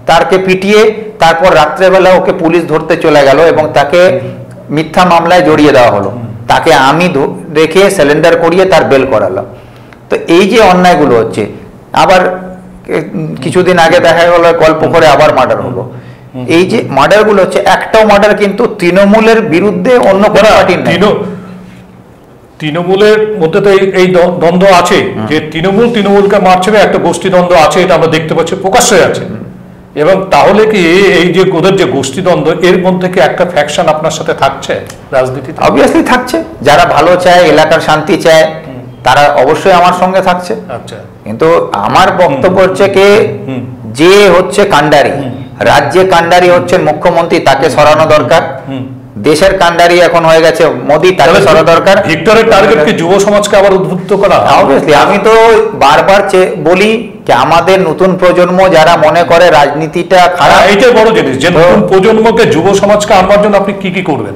Speaker 4: তারকে পিটিয়ে তারপর রাত্রেবেলা ওকে পুলিশ ধরতে চলে গেল এবং তাকে মিথ্যা মামলায় জড়িয়ে দেওয়া হলো। তাকে আমি রেখে সিলিন্ডার করিয়ে তার বেল করালাম। তো এই যে অন্যায়গুলো হচ্ছে, আবার কিছুদিন আগে দেখা গেল গল্প করে আবার মার্ডার হলো। এই যে মার্ডারগুলো হচ্ছে, একটাও মার্ডার কিন্তু তৃণমূলের বিরুদ্ধে অন্য কোনো পার্টির নেই।
Speaker 3: তৃণমূলের মধ্যে তো এই দ্বন্দ্ব আছে যে তৃণমূলকে মারছে, একটা গোষ্ঠী দ্বন্দ্ব আছে, এটা আমরা দেখতে পাচ্ছি, প্রকাশ্যে আছে। এবং তাহলে কি এই যে ওদের যে গোষ্ঠী দ্বন্দ্ব, এর মধ্যে কি একটা ফ্যাকশন আপনার সাথে থাকছে রাজনীতিতে?
Speaker 4: অবভিয়াসলি থাকছে, যারা ভালো চায়, এলাকার শান্তি চায়, তারা অবশ্যই আমার সঙ্গে থাকছে।
Speaker 3: আচ্ছা,
Speaker 4: কিন্তু আমার বক্তব্য হচ্ছে কি, যে হচ্ছে কাণ্ডারি, রাজ্যে কাণ্ডারি হচ্ছেন মুখ্যমন্ত্রী, তাকে সরানো দরকার। দেশের কাণ্ডারি এখন হয়ে গেছে মোদী, তাকে সরানো দরকার।
Speaker 3: ভিক্টরের টার্গেট কি যুব সমাজকে আবার উদ্বুদ্ধ করা?
Speaker 4: অবভিয়াসলি আমি তো বারবার বলি যে আমাদের নতুন প্রজন্ম যারা মনে করে রাজনীতিটা খারাপ,
Speaker 3: এইটাই বড় জিনিস যে নতুন প্রজন্মকে, যুব সমাজকে আনবার জন্য আপনি কি কি করবেন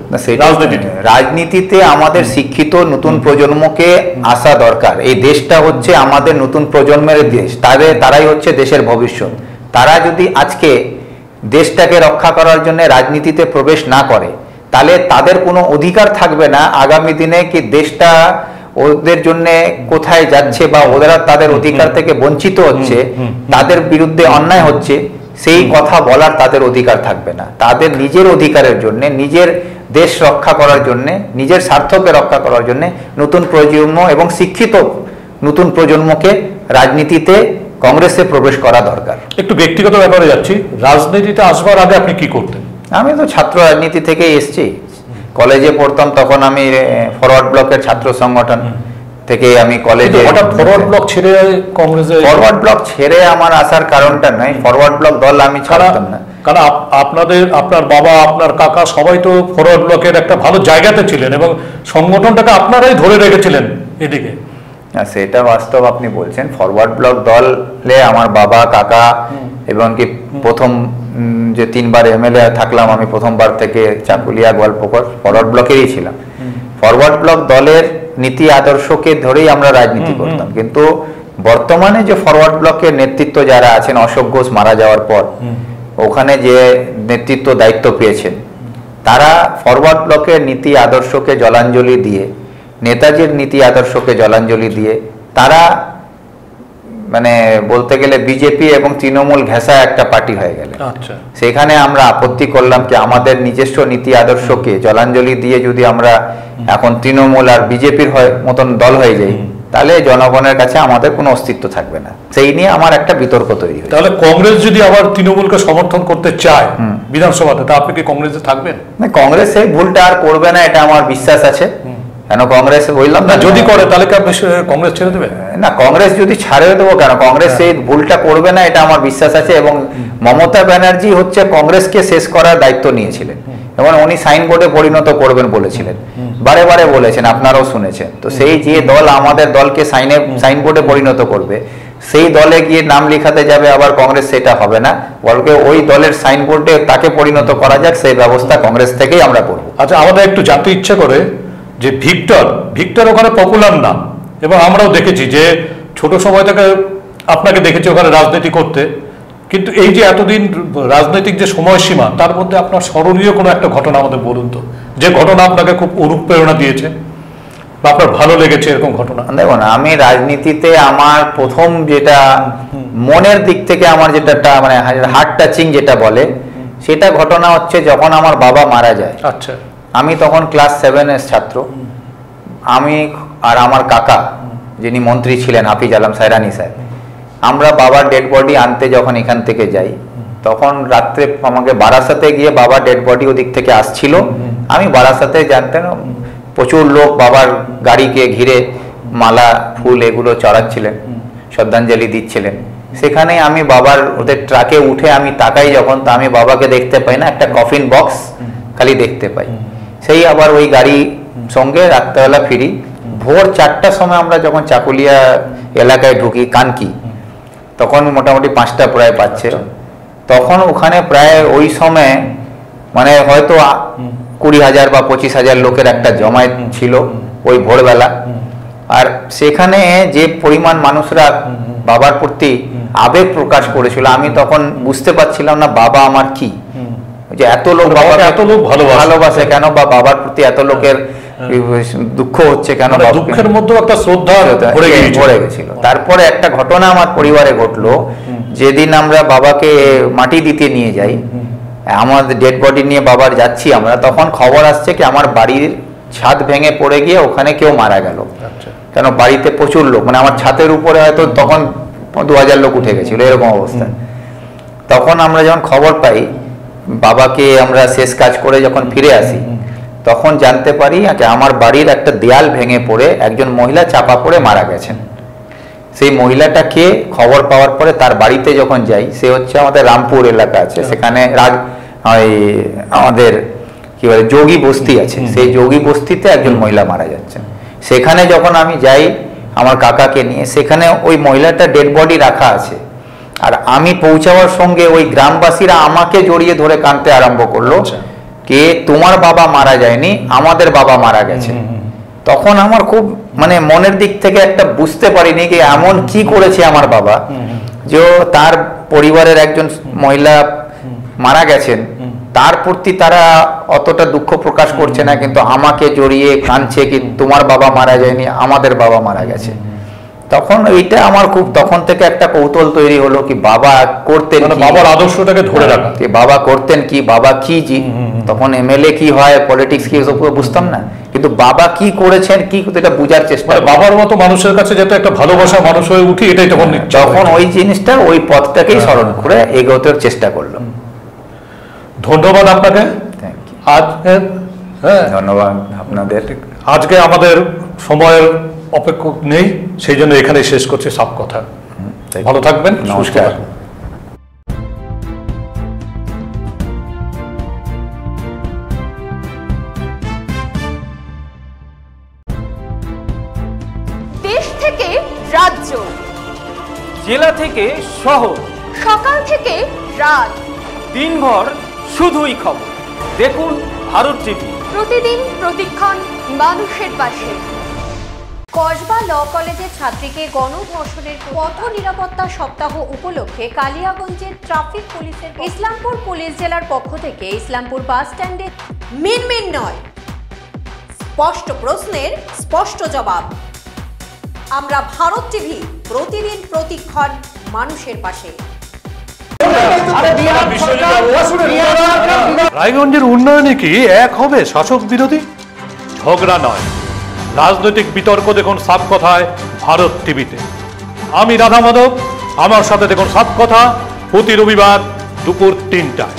Speaker 4: রাজনীতিতে? আমাদের শিক্ষিত নতুন প্রজন্মকে আসা দরকার। এই দেশটা হচ্ছে আমাদের নতুন প্রজন্মের দেশ, তারাই হচ্ছে দেশের ভবিষ্যৎ। তারা যদি আজকে দেশটাকে রক্ষা করার জন্য রাজনীতিতে প্রবেশ না করে, তাহলে তাদের কোনো অধিকার থাকবে না আগামী দিনে কি দেশটা ওদের জন্য কোথায় যাচ্ছে বা ওরা তাদের অধিকার থেকে বঞ্চিত হচ্ছে, তাদের বিরুদ্ধে অন্যায় হচ্ছে, সেই কথা বলার তাদের অধিকার থাকবে না। তাদের নিজের অধিকারের জন্য, নিজের দেশ রক্ষা করার জন্য, নিজের স্বার্থকে রক্ষা করার জন্য নতুন প্রজন্ম এবং শিক্ষিত নতুন প্রজন্মকে রাজনীতিতে, কংগ্রেসে প্রবেশ করা দরকার।
Speaker 3: একটু ব্যক্তিগত ব্যাপারে যাচ্ছি, রাজনীতিতে আসবার আগে আপনি কি করতেন?
Speaker 4: আমি তো ছাত্র রাজনীতি থেকে এসেছি। কলেজে পড়তাম তখন আমি ফরওয়ার্ড ব্লকের ছাত্র সংগঠন থেকে আমি কলেজে।
Speaker 3: ফরওয়ার্ড ব্লক ছেড়ে কংগ্রেসে?
Speaker 4: ফরওয়ার্ড ব্লক ছেড়ে আমার আসার কারণটা নয়, ফরওয়ার্ড ব্লক দল আমি ছাড়তাম না।
Speaker 3: কারণ আপনার বাবা, আপনার কাকা সবাই তো ফরওয়ার্ড ব্লকের একটা ভালো জায়গাতে ছিলেন এবং সংগঠনটাকে আপনারাই ধরে রেখেছিলেন এদিকে।
Speaker 4: সেটা বাস্তব আপনি বলছেন। ফরওয়ার্ড ব্লক দলে আমার বাবা, কাকা এবং কি প্রথম যে 3 বার এমএলএ থাকলাম আমি, প্রথমবার থেকে চাকুলিয়া, গোয়ালপুকুর ফরওয়ার্ড ব্লকেরই ছিলাম। ফরওয়ার্ড ব্লক দলের নীতি আদর্শকে ধরেই আমরা রাজনীতি করতাম। কিন্তু বর্তমানে যে ফরওয়ার্ড ব্লকের নেতৃত্ব যারা আছেন, অশোক ঘোষ মারা যাওয়ার পর ওখানে যে নেতৃত্ব দায়িত্ব পেয়েছেন, তারা ফরওয়ার্ড ব্লকের নীতি আদর্শকে জলাঞ্জলি দিয়ে, নেতাজির নীতি আদর্শকে জলাঞ্জলি দিয়ে, তারা মানে বলতে গেলে বিজেপি এবং তৃণমূল ঘেঁষা একটা পার্টি হয়ে গেল। সেখানে আমরা আপত্তি করলাম কি আমাদের নিজস্ব নীতি আদর্শকে জলাঞ্জলি দিয়ে যদি আমরা এখন তৃণমূল আর বিজেপির মতন দল হয়ে যাই, তাহলে জনগণের কাছে আমাদের কোনো অস্তিত্ব থাকবে না। সেই নিয়ে আমার একটা বিতর্ক তৈরি হয়।
Speaker 3: তাহলে কংগ্রেস যদি আবার তৃণমূলকে সমর্থন করতে চায় বিধানসভাতে, তা আপনি কি কংগ্রেসে থাকবেন?
Speaker 4: না, কংগ্রেস সেই ভুলটা আর করবে না, এটা আমার বিশ্বাস আছে। কেন কংগ্রেস বললাম না,
Speaker 3: যদি করে তাহলে কি আপনি কংগ্রেস ছেড়ে দেবেন?
Speaker 4: না, কংগ্রেস যদি ছাড়ে দেবো কেন, কংগ্রেস সেই ভুলটা করবে না, এটা আমার বিশ্বাস আছে। এবং মমতা ব্যানার্জি হচ্ছে কংগ্রেসকে শেষ করার দায়িত্ব নিয়েছিলেন এবং উনি সাইনবোর্ডে পরিণত করবেন বলেছিলেন, বারে বারে বলেছেন, আপনারাও শুনেছেন। তো সেই যে দল আমাদের দলকে সাইনবোর্ডে পরিণত করবে, সেই দলে গিয়ে নাম লেখাতে যাবে আবার কংগ্রেস, সেটা হবে না। বলকে ওই দলের সাইনবোর্ডে তাকে পরিণত করা যাক, সেই ব্যবস্থা কংগ্রেস থেকেই আমরা করব।
Speaker 3: আচ্ছা, আমাদের একটু জানতে ইচ্ছা করে যে ভিক্টর ওখানে পপুলার নাম, এবং আমরাও দেখেছি যে ছোট সময় থেকে আপনাকে দেখেছি ওখানে রাজনীতি করতে, কিন্তু এই যে এতদিন রাজনৈতিক যে সময়সীমা, তার মধ্যে আপনার স্মরণীয় কোনো একটা ঘটনা আমাদের বলুন তো, যে ঘটনা আপনাকে খুব অনুপ্রেরণা দিয়েছে বা আপনার ভালো লেগেছে এরকম ঘটনা।
Speaker 4: দেখুন, আমি রাজনীতিতে আমার প্রথম যেটা মনের দিক থেকে আমার যেটা মানে হার্ট টাচিং যেটা বলে, সেটা ঘটনা হচ্ছে যখন আমার বাবা মারা যায়।
Speaker 3: আচ্ছা,
Speaker 4: আমি তখন ক্লাস 7-এর ছাত্র। আমি আর আমার কাকা, যিনি মন্ত্রী ছিলেন, হাফিজ আলম সাইরানি সাহেব, আমরা বাবার ডেড বডি আনতে যখন এখান থেকে যাই, তখন রাত্রে আমাকে বারাসাতে গিয়ে বাবার ডেড বডি ওদিক থেকে আসছিল। আমি বারাসাতে জানতেন প্রচুর লোক বাবার গাড়িকে ঘিরে মালা, ফুল এগুলো চড়াচ্ছিলেন, শ্রদ্ধাঞ্জলি দিচ্ছিলেন। সেখানে আমি বাবার ওদের ট্রাকে উঠে আমি তাকাই যখন, তা আমি বাবাকে দেখতে পাই না, একটা কফিন বক্স খালি দেখতে পাই। সেই আবার ওই গাড়ি সঙ্গে রাত্রেবেলা ফিরি। ভোর 4টার সময় আমরা যখন চাকুলিয়া এলাকায় ঢুকি, কানকি, তখন মোটামুটি 5টা প্রায় বাজছে। তখন ওখানে প্রায় ওই সময় মানে হয়তো 20,000 বা 25,000 লোকের একটা জমায়েত ছিল ওই ভোরবেলা। আর সেখানে যে পরিমাণ মানুষরা বাবার প্রতি আবেগ প্রকাশ করেছিল, আমি তখন বুঝতে পারছিলাম না বাবা আমার কি, যে এত লোক বাবাকে
Speaker 3: এত লোক
Speaker 4: ভালোবাসে কেন, বা বাবার প্রতি এত লোকের দুঃখ হচ্ছে কেন,
Speaker 3: দুঃখের মধ্যে একটা শ্রদ্ধা
Speaker 4: ভরে গেছিল। তারপরে একটা ঘটনা আমার পরিবারে ঘটলো, যেদিন আমরা বাবাকে মাটি দিতে নিয়ে যাই, আমাদের ডেড বডি নিয়ে বাবার যাচ্ছি আমরা, তখন খবর আসছে কি আমার বাড়ির ছাদ ভেঙে পড়ে গিয়ে ওখানে কেউ মারা গেল। কেন বাড়িতে প্রচুর লোক, মানে আমার ছাদের উপরে হয়তো তখন 2,000 লোক উঠে গেছিল এরকম অবস্থা। তখন আমরা যখন খবর পাই, বাবাকে আমরা শেষ কাজ করে যখন ফিরে আসি, তখন জানতে পারি যে আমার বাড়ির একটা দেয়াল ভেঙে পড়ে একজন মহিলা চাপা পড়ে মারা গেছেন। সেই মহিলাটাকে খবর পাওয়ার পরে তার বাড়িতে যখন যাই, সে হচ্ছে আমাদের রামপুর এলাকা আছে, সেখানে আমাদের কি বলে যোগী বস্তি আছে, সেই যোগী বস্তিতে একজন মহিলা মারা যাচ্ছেন। সেখানে যখন আমি যাই আমার কাকাকে নিয়ে, সেখানে ওই মহিলাটা ডেড বডি রাখা আছে। আর আমি পৌঁছাবার সঙ্গে ওই গ্রামবাসীরা আমাকে জড়িয়ে ধরে কাঁদতে আরম্ভ করলো, কে তোমার বাবা মারা যায়নি, আমাদের বাবা মারা গেছে। তখন আমার খুব মানে মনের দিক থেকে একটা বুঝতে পারিনি যে এমন কি করেছে আমার বাবা, যে তার পরিবারের একজন মহিলা মারা গেছেন, তার প্রতি তারা অতটা দুঃখ প্রকাশ করছে না, কিন্তু আমাকে জড়িয়ে কাঁদছে কি তোমার বাবা মারা যায়নি, আমাদের বাবা মারা গেছে। তখন এইটা আমার খুব তখন থেকে একটা কৌতূহল তৈরি হলো কি বাবা করতেন,
Speaker 3: বাবার আদর্শটাকে ধরে রাখা,
Speaker 4: বাবা করতেন কি, বাবা কি জি, তখন এমএলএ কি হয়, পলিটিক্স কি, ওসব বুঝতাম না, কিন্তু বাবা কি করেছেন কি এটা বোঝার চেষ্টা।
Speaker 3: বাবার মতো মানুষের কাছে যাতে একটা ভালোবাসা মানুষ হয়ে উঠি, এটাই তখন
Speaker 4: ওই জিনিসটা ওই পথটাকেই স্মরণ করে এগোতে চেষ্টা করলাম।
Speaker 3: ধন্যবাদ আপনাকে।
Speaker 4: ধন্যবাদ আপনাদের।
Speaker 3: আজকে আমাদের সময়ের অপেক্ষক নেই, সেই জন্য এখানে শেষ করছি সব কথা। ভালো থাকবেন,
Speaker 4: নমস্কার।
Speaker 2: দেশ থেকে রাজ্য,
Speaker 1: জেলা থেকে শহর,
Speaker 2: সকাল থেকে রাত,
Speaker 1: দিনভর শুধুই খবর। দেখুন ভারত টিভি।
Speaker 2: প্রতিদিন প্রতিক্ষণ মানুষের পাশে। কসবা ল কলেজের ছাত্রীকে গণধর্ষণের পথ নিরাপত্তা সপ্তাহ উপলক্ষে কালিয়াগঞ্জের ট্রাফিক পুলিশের ইসলামপুর পুলিশ জেলার পক্ষ থেকে ইসলামপুর বাস স্ট্যান্ডে মিনমিন নয়, স্পষ্ট প্রশ্নের স্পষ্ট জবাব। আমরা ভারত টিভি, প্রতিদিন প্রতিক্ষণ মানুষের পাশে।
Speaker 3: রায়গঞ্জের উন্নয়নে কি এক হবে শাসক বিরোধী? ঝগড়া নয়, রাজনৈতিক বিতর্ক দেখুন সাপ কথায় ভারত টিভিতে। আমি রাধা মাধব, আমার সাথে দেখুন সাপ কথা প্রতি রবিবার দুপুর 3টায়।